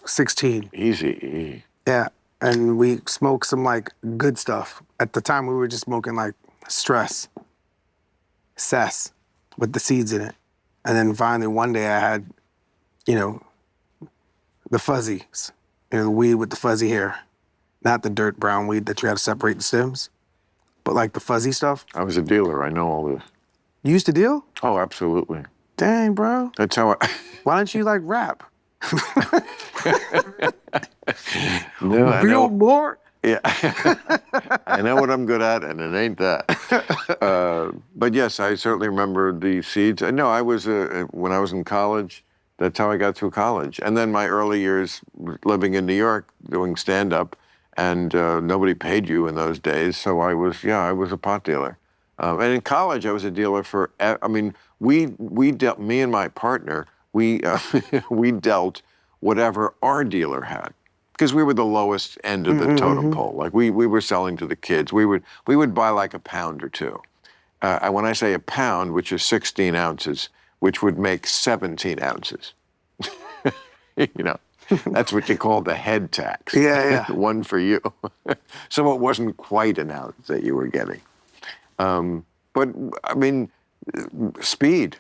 16. Easy. Yeah, and we smoked some like good stuff. At the time, we were just smoking like cess, with the seeds in it. And then finally, one day, I had, the fuzzies, the weed with the fuzzy hair, not the dirt brown weed that you had to separate the stems, but like the fuzzy stuff. I was a dealer. I know all this. You used to deal? Oh, absolutely. Dang, bro. That's how I... Why don't you like rap? No, I Bill know. Maher? Yeah. I know what I'm good at, and it ain't that. But yes, I certainly remember the seeds. No, I was, when I was in college, that's how I got through college. And then my early years living in New York, doing stand-up, and nobody paid you in those days. So I was a pot dealer. And in college, I was a dealer for, we dealt, me and my partner, we dealt whatever our dealer had. Because we were the lowest end of the totem pole. Like we were selling to the kids. We would buy like a pound or two. And when I say a pound, which is 16 ounces, which would make 17 ounces. That's what you call the head tax. Yeah. One for you. So it wasn't quite an ounce that you were getting. But I mean, speed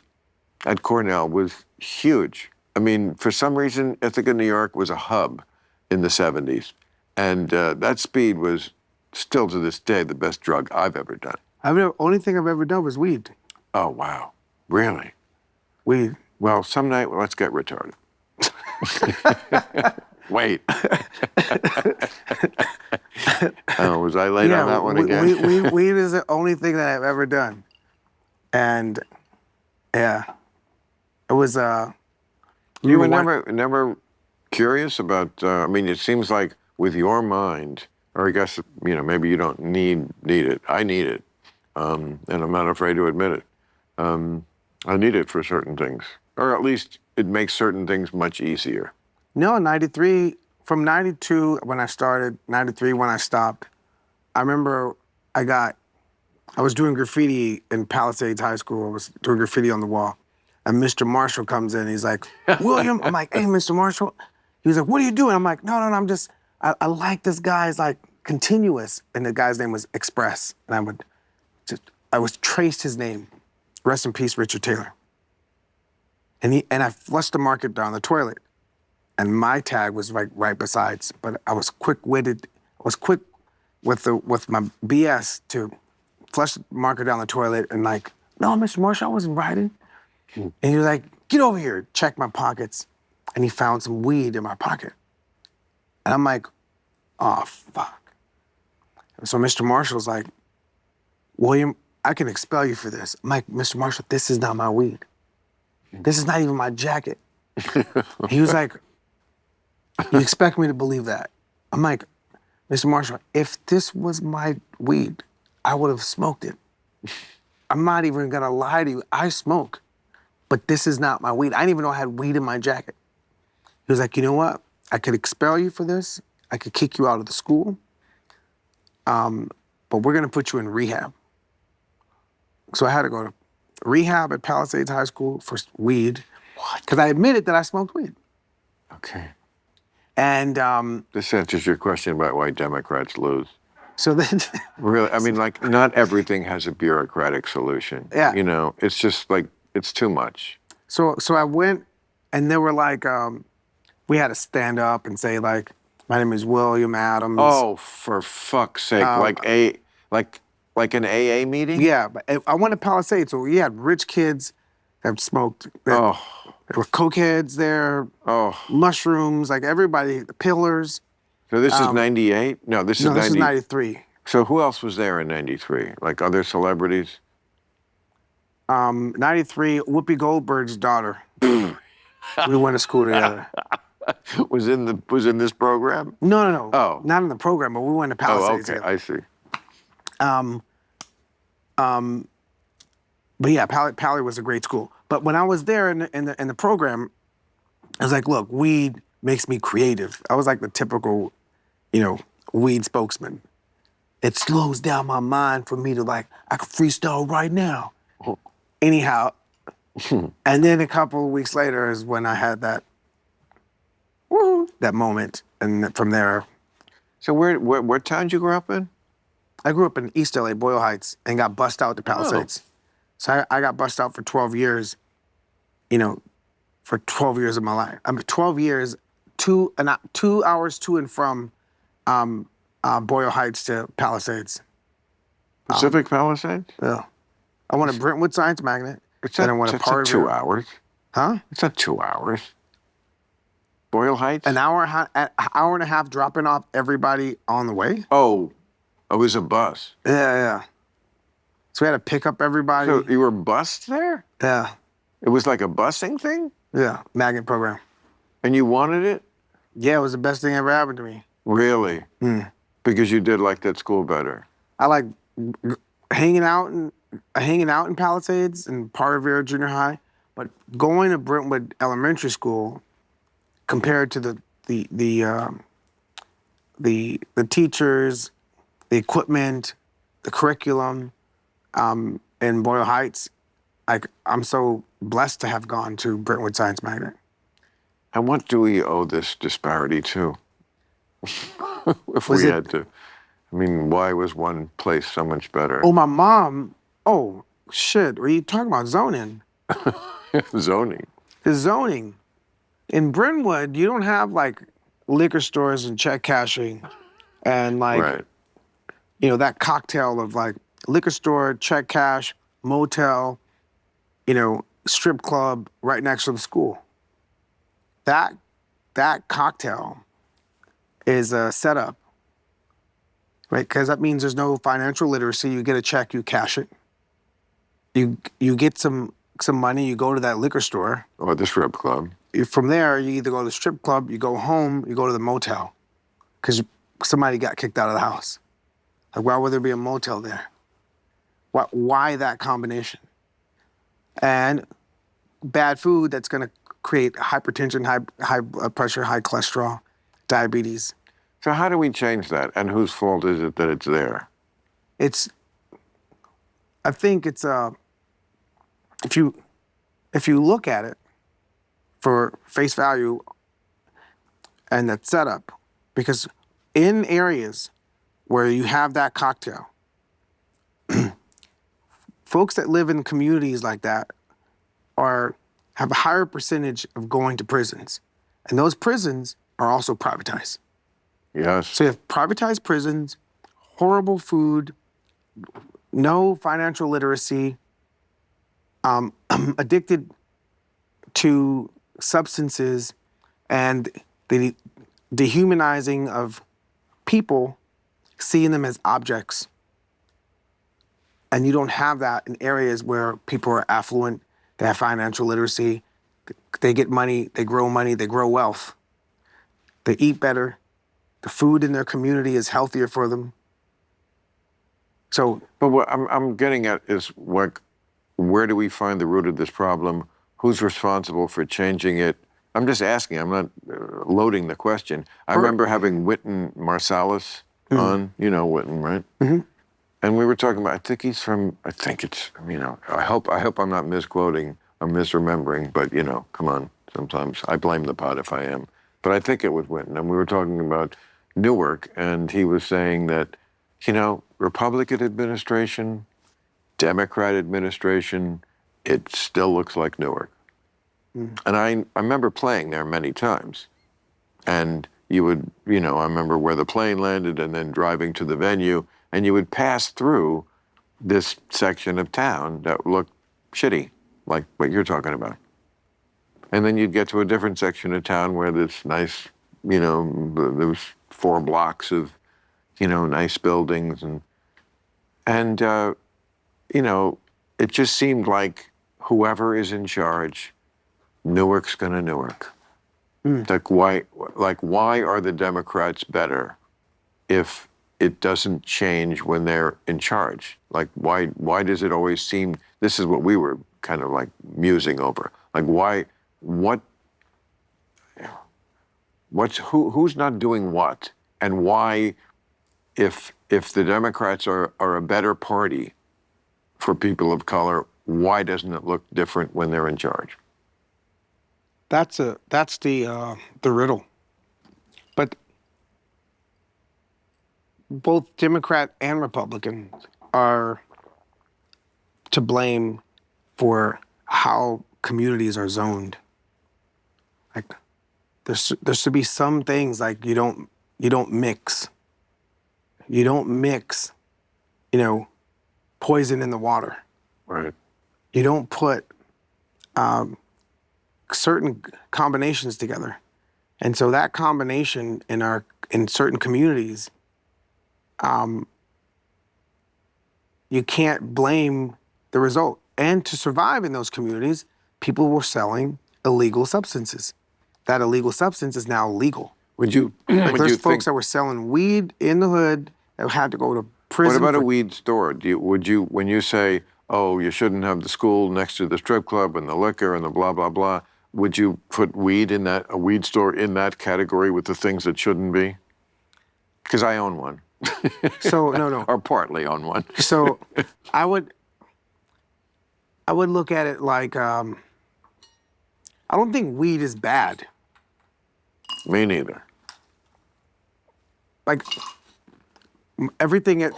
at Cornell was huge. I mean, for some reason, Ithaca, New York was a hub in the 70s. And that speed was still to this day the best drug I've ever done. Only thing I've ever done was weed. Oh, wow. Really? weed. Well, some night, let's get retarded. Wait. Oh, was I late on that one again? Weed is the only thing that I've ever done. And yeah, it was, You were never curious about, I mean, it seems like with your mind, or I guess, maybe you don't need it. I need it. And I'm not afraid to admit it. I need it for certain things, or at least it makes certain things much easier. No, 93, from 92 when I started, 93 when I stopped, I remember I was doing graffiti in Palisades High School. I was doing graffiti on the wall. And Mr. Marshall comes in, he's like, William, I'm like, hey, Mr. Marshall. He was like, what are you doing? I'm like, no, I'm just, I like this guy's like continuous. And the guy's name was Express. And I was traced his name. Rest in peace, Richard Taylor. And I flushed the marker down the toilet. And my tag was like right besides, but I was quick-witted. I was quick with my BS to flush the marker down the toilet and like, no, Mr. Marshall, I wasn't writing. And he was like, get over here, check my pockets. And he found some weed in my pocket. And I'm like, oh, fuck. So Mr. Marshall's like, William, I can expel you for this. I'm like, Mr. Marshall, this is not my weed. This is not even my jacket. He was like, you expect me to believe that? I'm like, Mr. Marshall, if this was my weed, I would have smoked it. I'm not even gonna lie to you. I smoke, but this is not my weed. I didn't even know I had weed in my jacket. He was like, you know what? I could expel you for this. I could kick you out of the school. But we're gonna put you in rehab. So I had to go to rehab at Palisades High School for weed. What? Because I admitted that I smoked weed. Okay. And this answers your question about why Democrats lose. so then, Really, I mean, like, not everything has a bureaucratic solution. Yeah. It's just like, it's too much. so I went, and they were like, we had to stand up and say like, my name is William Adams. Oh, for fuck's sake! Like an AA meeting? Yeah, but I went to Palisades, so we had rich kids that smoked. There were cokeheads there. Mushrooms, like everybody, the pillars. So this is 98? No, this is 90. This is 93. So who else was there in 93? Like other celebrities? 93, Whoopi Goldberg's daughter. We went to school together. Was in this program? No. Oh. Not in the program, but we went to Palisades okay, together. I see. But yeah, Pally was a great school. But when I was there in the program, I was like, look, weed makes me creative. I was like the typical, weed spokesman. It slows down my mind for me to I could freestyle right now. Anyhow, and then a couple of weeks later is when I had that moment. And from there. So what town did you grow up in? I grew up in East LA, Boyle Heights, and got bussed out to Palisades. So I got bussed out for 12 years, for 12 years of my life. 12 years, 2 hours to and from Boyle Heights to Palisades. Pacific Palisades? Yeah. I went to Brentwood Science Magnet. It's then I not, went to it's not 2 hours. Huh? It's not 2 hours. Boyle Heights? An hour and a half dropping off everybody on the way. Oh, it was a bus. Yeah. So we had to pick up everybody. So you were bused there? Yeah. It was like a busing thing? Yeah, magnet program. And you wanted it? Yeah, it was the best thing ever happened to me. Really? Because you did like that school better. I like hanging out in Palisades and part of Revere Junior High, but going to Brentwood Elementary School compared to the teachers, the equipment, the curriculum, in Boyle Heights, I'm so blessed to have gone to Brentwood Science Magnet. And what do we owe this disparity to? Why was one place so much better? Oh, my mom. Oh, shit. Are you talking about zoning? Zoning. The zoning. In Brentwood, you don't have liquor stores and check cashing and right. That cocktail of liquor store, check cash, motel, strip club right next to the school. That cocktail is a setup, right? Because that means there's no financial literacy. You get a check, you cash it. You get some money, you go to that liquor store. Or the strip club. From there, you either go to the strip club, you go home, you go to the motel, because somebody got kicked out of the house. Like, why would there be a motel there? Why that combination? And bad food that's going to create hypertension, high blood pressure, high cholesterol, diabetes. So how do we change that? And whose fault is it that it's there? I think it's if you look at it for face value and that setup, because in areas where you have that cocktail, folks that live in communities like that have a higher percentage of going to prisons. And those prisons are also privatized. Yes. So you have privatized prisons, horrible food, no financial literacy, addicted to substances, and the dehumanizing of people, seeing them as objects. And you don't have that in areas where people are affluent, they have financial literacy, they get money, they grow wealth, they eat better, the food in their community is healthier for them. So, but what I'm getting at is where do we find the root of this problem? Who's responsible for changing it? I'm just asking. I'm not loading the question. I remember having Witten Marsalis on. You know Witten, right? Mm-hmm. And we were talking about. I think it's. I hope I'm not misquoting or misremembering. But come on. Sometimes I blame the pot if I am. But I think it was Witten, and we were talking about Newark, and he was saying that, Republican administration, Democrat administration, it still looks like Newark. And I remember playing there many times. And you would, I remember where the plane landed and then driving to the venue, and you would pass through this section of town that looked shitty, like what you're talking about. And then you'd get to a different section of town where this nice, there was 4 blocks of, nice buildings. And it just seemed like whoever is in charge, Newark's gonna Newark. Like why are the Democrats better if it doesn't change when they're in charge? Like why does it always seem, this is what we were kind of like musing over. Like who's not doing what? And why, if the Democrats are a better party for people of color, why doesn't it look different when they're in charge? that's the riddle. But both Democrat and Republican are to blame for how communities are zoned. Like there should be some things like you don't mix. You don't mix, poison in the water. Right. You don't put certain combinations together. And so that combination in certain communities, you can't blame the result. And to survive in those communities, people were selling illegal substances. That illegal substance is now legal. Would you? There's folks that were selling weed in the hood that had to go to prison. What about a weed store? Would you, when you say, oh, you shouldn't have the school next to the strip club and the liquor and the blah blah blah, would you put a weed store in that category with the things that shouldn't be? Because I own one. So no. Or partly own one. So I would look at it like I don't think weed is bad. Me neither. Like everything at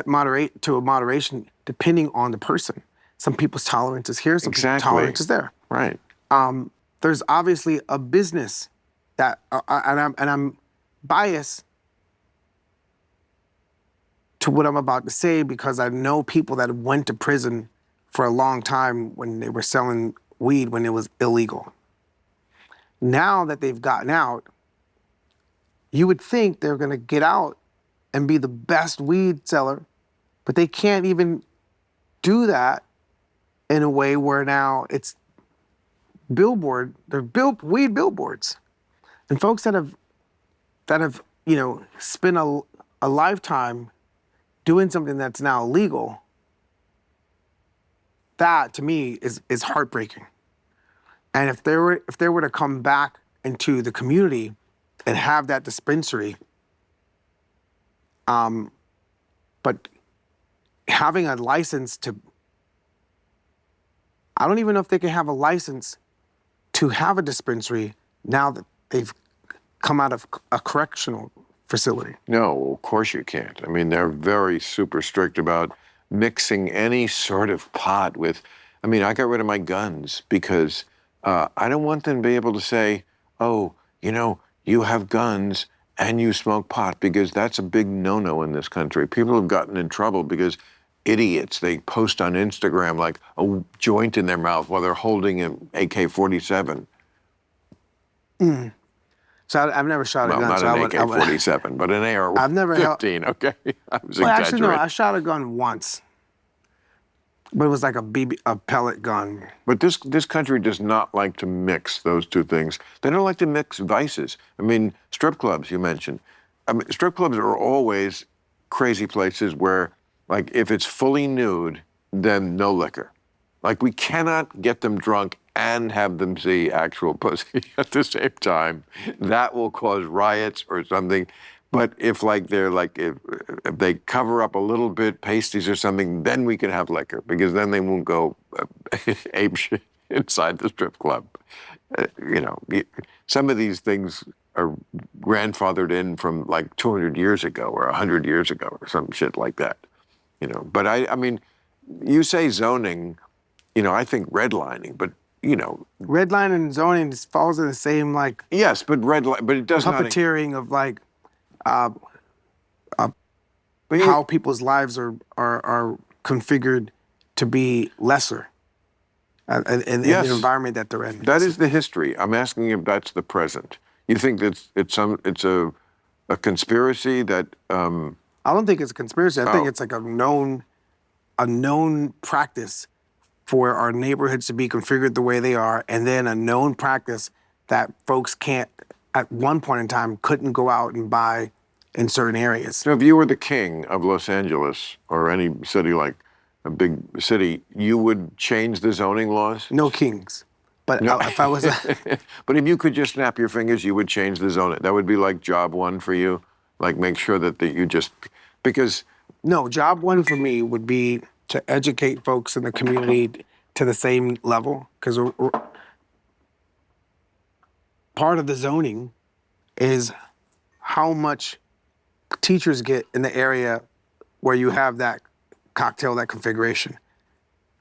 moderation, depending on the person. Some people's tolerance is here, some people's tolerance is there. Right. There's obviously a business that, and I'm biased to what I'm about to say because I know people that went to prison for a long time when they were selling weed when it was illegal. Now that they've gotten out, you would think they're gonna get out and be the best weed seller, but they can't even do that in a way where now it's weed billboards. And folks that have spent a lifetime doing something that's now illegal, that to me is heartbreaking. And if they were to come back into the community and have that dispensary, but having a license to, I don't even know if they can have a license to have a dispensary now that they've come out of a correctional facility. No, of course you can't. I mean, they're very super strict about mixing any sort of pot with. I mean, I got rid of my guns because I don't want them to be able to say, oh, you have guns and you smoke pot, because that's a big no-no in this country. People have gotten in trouble because idiots, they post on Instagram like a joint in their mouth while they're holding an AK-47. So I've never shot a gun. Not so an AK-47, but an AR-15, I've never okay? I was Well, actually, no, exaggerating. I shot a gun once, but it was like a pellet gun. But this country does not like to mix those two things. They don't like to mix vices. I mean, strip clubs, you mentioned. I mean, strip clubs are always crazy places where, like, if it's fully nude, then no liquor. Like, we cannot get them drunk and have them see actual pussy at the same time. That will cause riots or something. But if if they cover up a little bit, pasties or something, then we can have liquor, because then they won't go ape shit inside the strip club. Some of these things are grandfathered in from like 200 years ago or 100 years ago or some shit like that. But I mean, you say zoning, I think redlining, but Redlining and zoning just falls in the same yes, but but it does not. puppeteering of But how people's lives are configured to be lesser in Yes. the environment that they're in. That is the history. I'm asking if that's the present. You think that it's a conspiracy that? I don't think it's a conspiracy. I think Oh. it's like a known practice for our neighborhoods to be configured the way they are, and then a known practice that folks can't, at one point in time, couldn't go out and buy in certain areas. So if you were the king of Los Angeles or any city, like a big city, you would change the zoning laws? No kings. But No. if I was, But if you could just snap your fingers, you would change the zoning. That would be like job one for you. Like, make sure that you just, because no, job one for me would be to educate folks in the community to the same level, because part of the zoning is how much teachers get in the area where you have that cocktail, that configuration.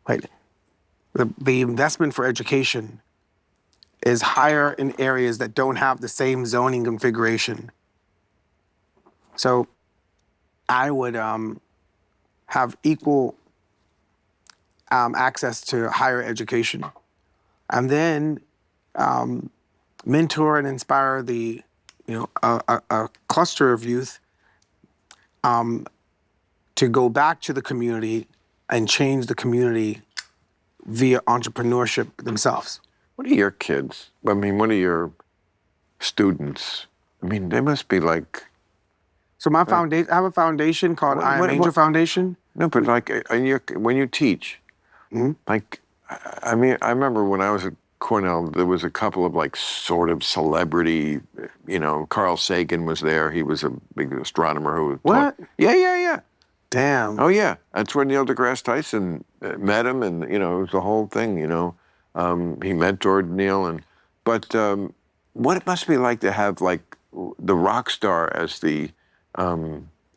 Right? The investment for education is higher in areas that don't have the same zoning configuration. So I would have equal access to higher education, and then mentor and inspire a cluster of youth to go back to the community and change the community via entrepreneurship themselves. what are your kids? I mean, what are your students? I mean, they must be like, So my foundation, I have a foundation called I Am Angel Foundation. no, but like when you teach, like, I mean, I remember when I was at Cornell, there was a couple of like sort of celebrity, Carl Sagan was there. He was a big astronomer who What? Yeah. Damn. Oh yeah, that's where Neil deGrasse Tyson met him, and it was the whole thing. He mentored Neil, but what it must be like to have like the rock star as the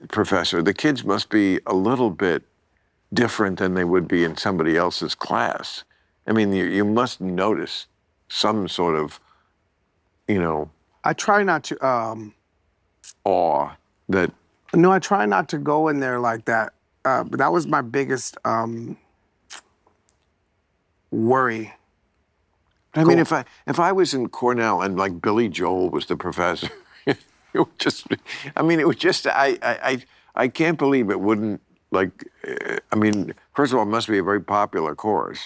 professor. The kids must be a little bit different than they would be in somebody else's class. I mean, you must notice some sort of, I try not to. awe that. No, I try not to go in there like that. But that was my biggest worry. I mean, if I was in Cornell and like Billy Joel was the professor, it would just, I mean, it would just, I can't believe it wouldn't like, I mean, first of all, it must be a very popular course.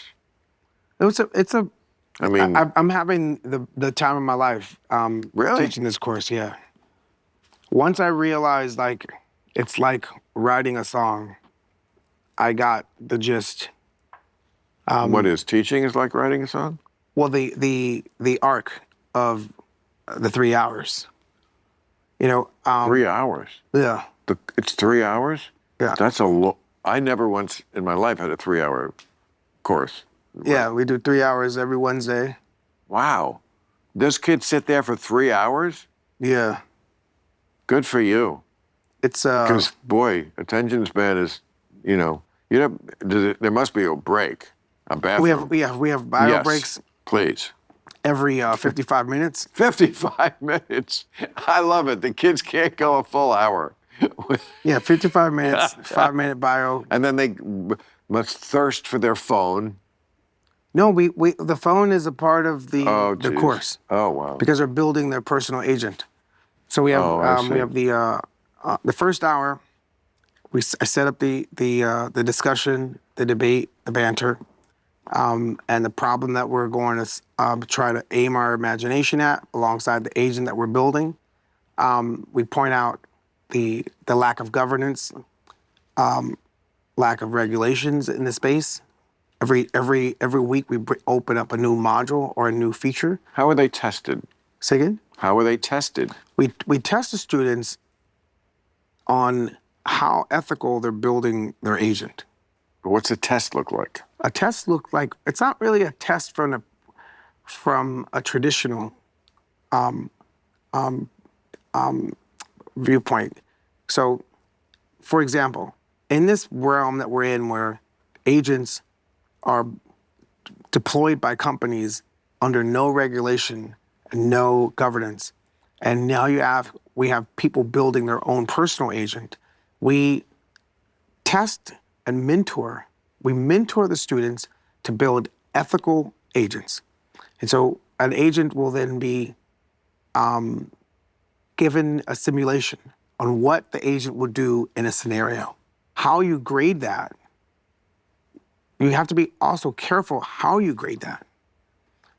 It's a. I mean, I'm having the time of my life Really? teaching this course. Yeah. Once I realized like it's like writing a song, I got the gist. What is teaching is like writing a song? Well, the arc of the 3 hours. 3 hours. Yeah. It's 3 hours? Yeah. That's a lot. I never once in my life had a 3 hour course. Yeah, we do 3 hours every Wednesday. Wow. Those kids sit there for 3 hours? Yeah. Good for you. It's Because, boy, attention span is, there must be a break, a bathroom. we have bio Yes, breaks please. every 55 minutes. 55 minutes. I love it. The kids can't go a full hour. Yeah, 55 minutes, 5-minute bio. And then they must thirst for their phone. No, we the phone is a part of the Geez. course Oh, wow. because they're building their personal agent. So we have I see. we have the first hour. I set up the discussion, the debate, the banter, and the problem that we're going to try to aim our imagination at alongside the agent that we're building. We point out the lack of governance, lack of regulations in the space. Every week we open up a new module or a new feature. How are they tested? Say again? How are they tested? We test the students on how ethical they're building their agent. What's a test look like? A test look like it's not really a test from a traditional viewpoint. So, for example, in this realm that we're in, where agents are deployed by companies under no regulation and no governance, and now we have people building their own personal agent. We test and mentor. We mentor the students to build ethical agents. And so an agent will then be given a simulation on what the agent would do in a scenario. How you grade that, you have to be also careful how you grade that,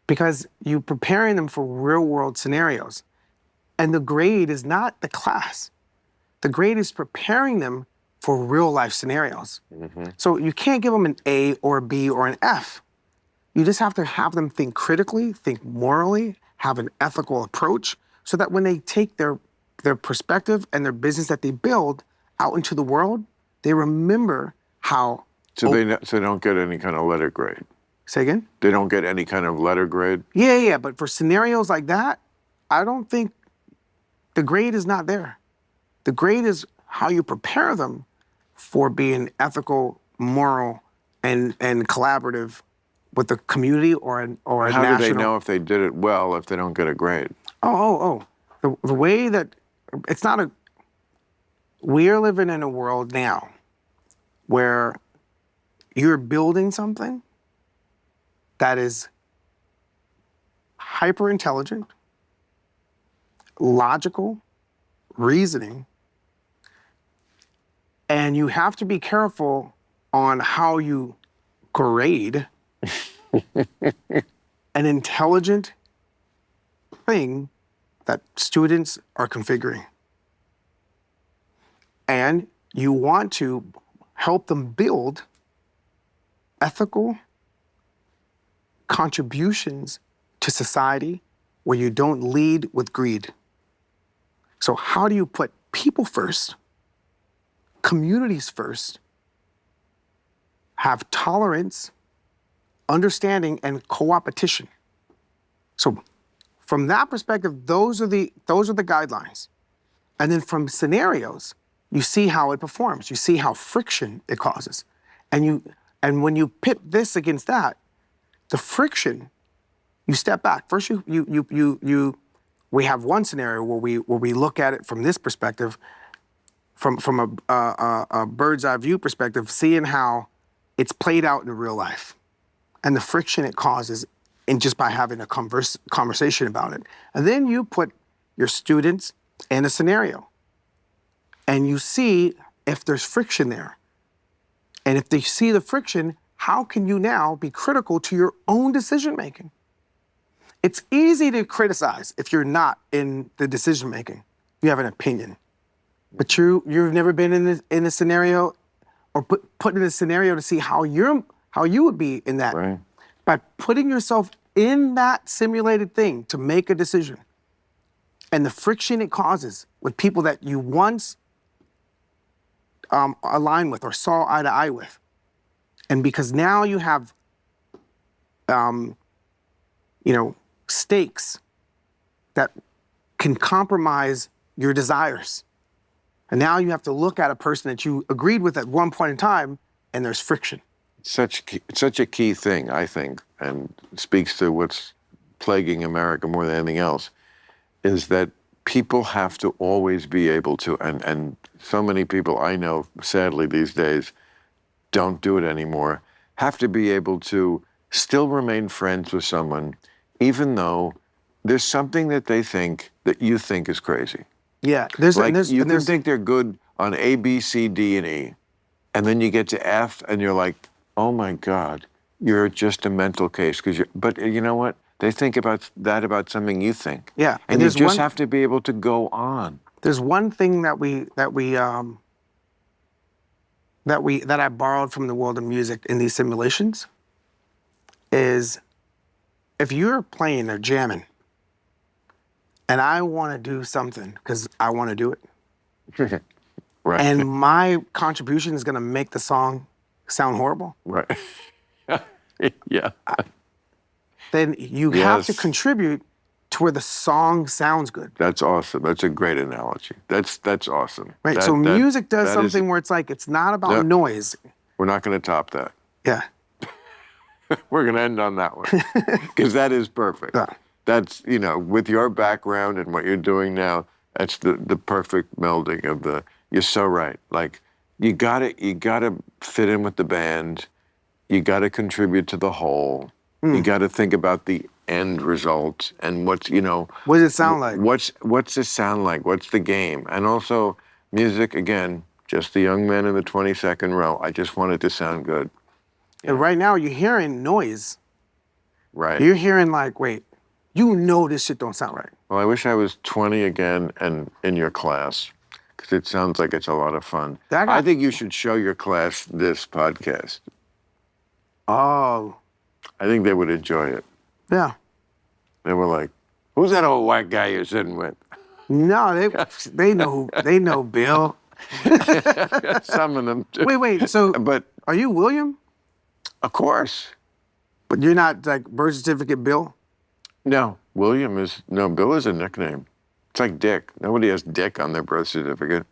because you're preparing them for real world scenarios. And the grade is not the class. The grade is preparing them for real life scenarios. Mm-hmm. So you can't give them an A or a B or an F. You just have to have them think critically, think morally, have an ethical approach, so that when they take their perspective and their business that they build out into the world, they remember how. So they don't get any kind of letter grade. Say again? They don't get any kind of letter grade? Yeah. But for scenarios like that, I don't think the grade is not there. The grade is how you prepare them for being ethical, moral, and collaborative with the community or a national. How do they know if they did it well if they don't get a grade? The way that it's not a. We are living in a world now where you're building something that is hyper intelligent, logical, reasoning, and you have to be careful on how you grade an intelligent thing that students are configuring. And you want to help them build ethical contributions to society where you don't lead with greed. So how do you put people first, communities first, have tolerance, understanding, and co-opetition? So from that perspective, those are the guidelines. And then from scenarios, you see how it performs. You see how friction it causes. And when you pit this against that, the friction, you step back. First, we have one scenario where we look at it from this perspective, from a bird's eye view perspective, seeing how it's played out in real life. and the friction it causes in just by having a conversation about it. And then you put your students in a scenario and you see if there's friction there. And if they see the friction, how can you now be critical to your own decision making? It's easy to criticize if you're not in the decision making. You have an opinion. But you've never been in a scenario or put in a scenario to see how you would be in that. Right. By putting yourself in that simulated thing to make a decision and the friction it causes with people that you once aligned with or saw eye to eye with. And because now you have, stakes that can compromise your desires. And now you have to look at a person that you agreed with at one point in time, and there's friction. Such a key thing, I think, and speaks to what's plaguing America more than anything else, is that people have to always be able to, and so many people I know, sadly these days, don't do it anymore, have to be able to still remain friends with someone, even though there's something that they think that you think is crazy. Yeah, You can think they're good on A, B, C, D, and E, and then you get to F, and you're like, oh my God, you're just a mental case. But you know what? They think about something you think. Yeah, and you just have to be able to go on. There's one thing that I borrowed from the world of music in these simulations is if you're playing or jamming and I want to do something because I want to do it, Right. and my contribution is going to make the song sound horrible, Right. Yeah. then you have to contribute to where the song sounds good. That's awesome. That's a great analogy. That's awesome. Right. So music does something where it's like it's not about noise. We're not going to top that. Yeah. We're going to end on that one because that is perfect. Yeah. That's, with your background and what you're doing now, that's the perfect melding of the, you're so right. Like you gotta fit in with the band. You gotta contribute to the whole. You gotta think about the end result and what's, What does it sound like? What's it sound like? What's the game? And also music, again, just the young man in the 22nd row. I just want it to sound good. And right now you're hearing noise. Right. You're hearing like, wait, this shit don't sound right. Well, I wish I was 20 again and in your class, because it sounds like it's a lot of fun. I think you should show your class this podcast. Oh. I think they would enjoy it. Yeah. They were like, who's that old white guy you're sitting with? No, they know Bill. Some of them do. Wait, so But are you William? of course. But you're not like birth certificate Bill? No, Bill is a nickname. It's like Dick. Nobody has Dick on their birth certificate.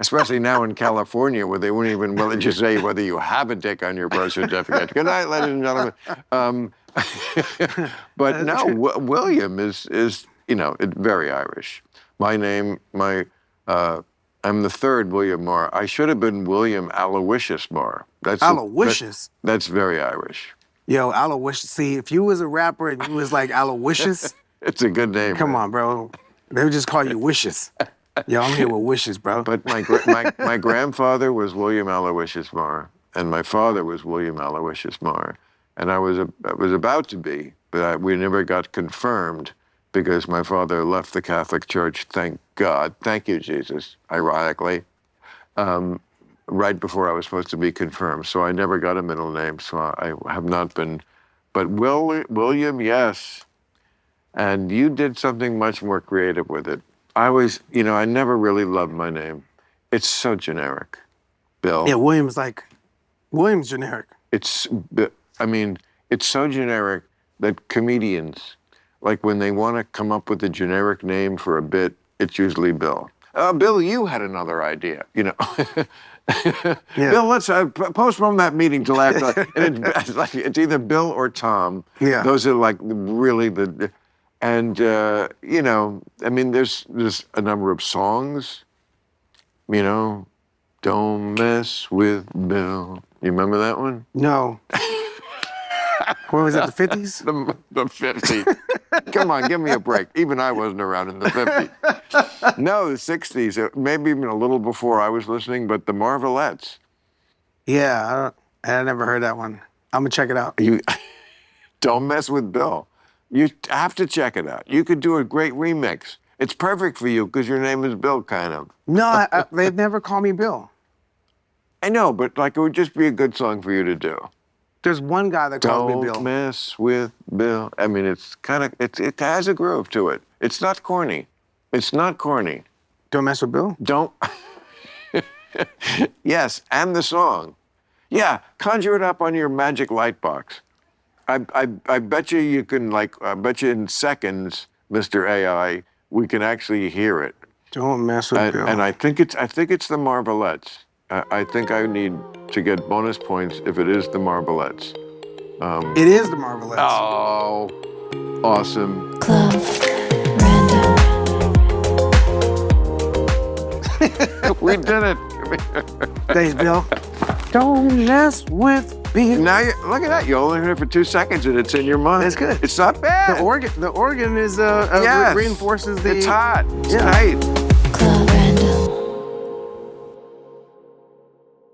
Especially now in California, where they wouldn't even willing to say whether you have a dick on your birth certificate. Good night, ladies and gentlemen. But no, William is very Irish. My name, I'm the third William Maher. I should have been William Aloysius Maher. Aloysius? That's very Irish. Yo, Aloysius. See, if you was a rapper and you was like Aloysius, It's a good name. come on, bro. They would just call you Wishes. Yo, I'm here with Wishes, bro. But my grandfather was William Aloysius Maher, and my father was William Aloysius Maher, and I was about to be, but we never got confirmed because my father left the Catholic Church. Thank God, thank you, Jesus. Ironically, right before I was supposed to be confirmed, so I never got a middle name. So I have not been, but William, yes. And you did something much more creative with it. I never really loved my name. It's so generic, Bill. Yeah, William's generic. It's so generic that comedians, like when they want to come up with a generic name for a bit, it's usually Bill. Bill, you had another idea, Yeah. Bill, let's postpone that meeting till after. And it's either Bill or Tom. Yeah. Those are like really the. And, there's a number of songs, don't mess with Bill. You remember that one? No. What was it, the 50s? The 50s. Come on, give me a break. Even I wasn't around in the 50s. No, the 60s. Maybe even a little before I was listening, but the Marvelettes. Yeah, I never heard that one. I'm gonna check it out. You don't mess with Bill. You have to check it out. You could do a great remix. It's perfect for you because your name is Bill, kind of. No, they've never called me Bill. I know, but like it would just be a good song for you to do. There's one guy that calls me Bill. Don't mess with Bill. I mean, it's kind of, it has a groove to it. It's not corny. It's not corny. Don't mess with Bill? Don't. Yes, and the song. Yeah, conjure it up on your magic light box. I bet you can, like, I bet you in seconds, Mr. AI, we can actually hear it. Don't mess with Bill. And I think it's the Marvelettes. I think I need to get bonus points if it is the Marvelettes. It is the Marvelettes. Oh, awesome. Club Random. We did it. Thanks, Bill. Don't mess with Bill. Now, look at that. You only heard it for 2 seconds and it's in your mind. That's good. It's not bad. The organ is Yes. reinforces the. It's hot. It's Yeah. tight.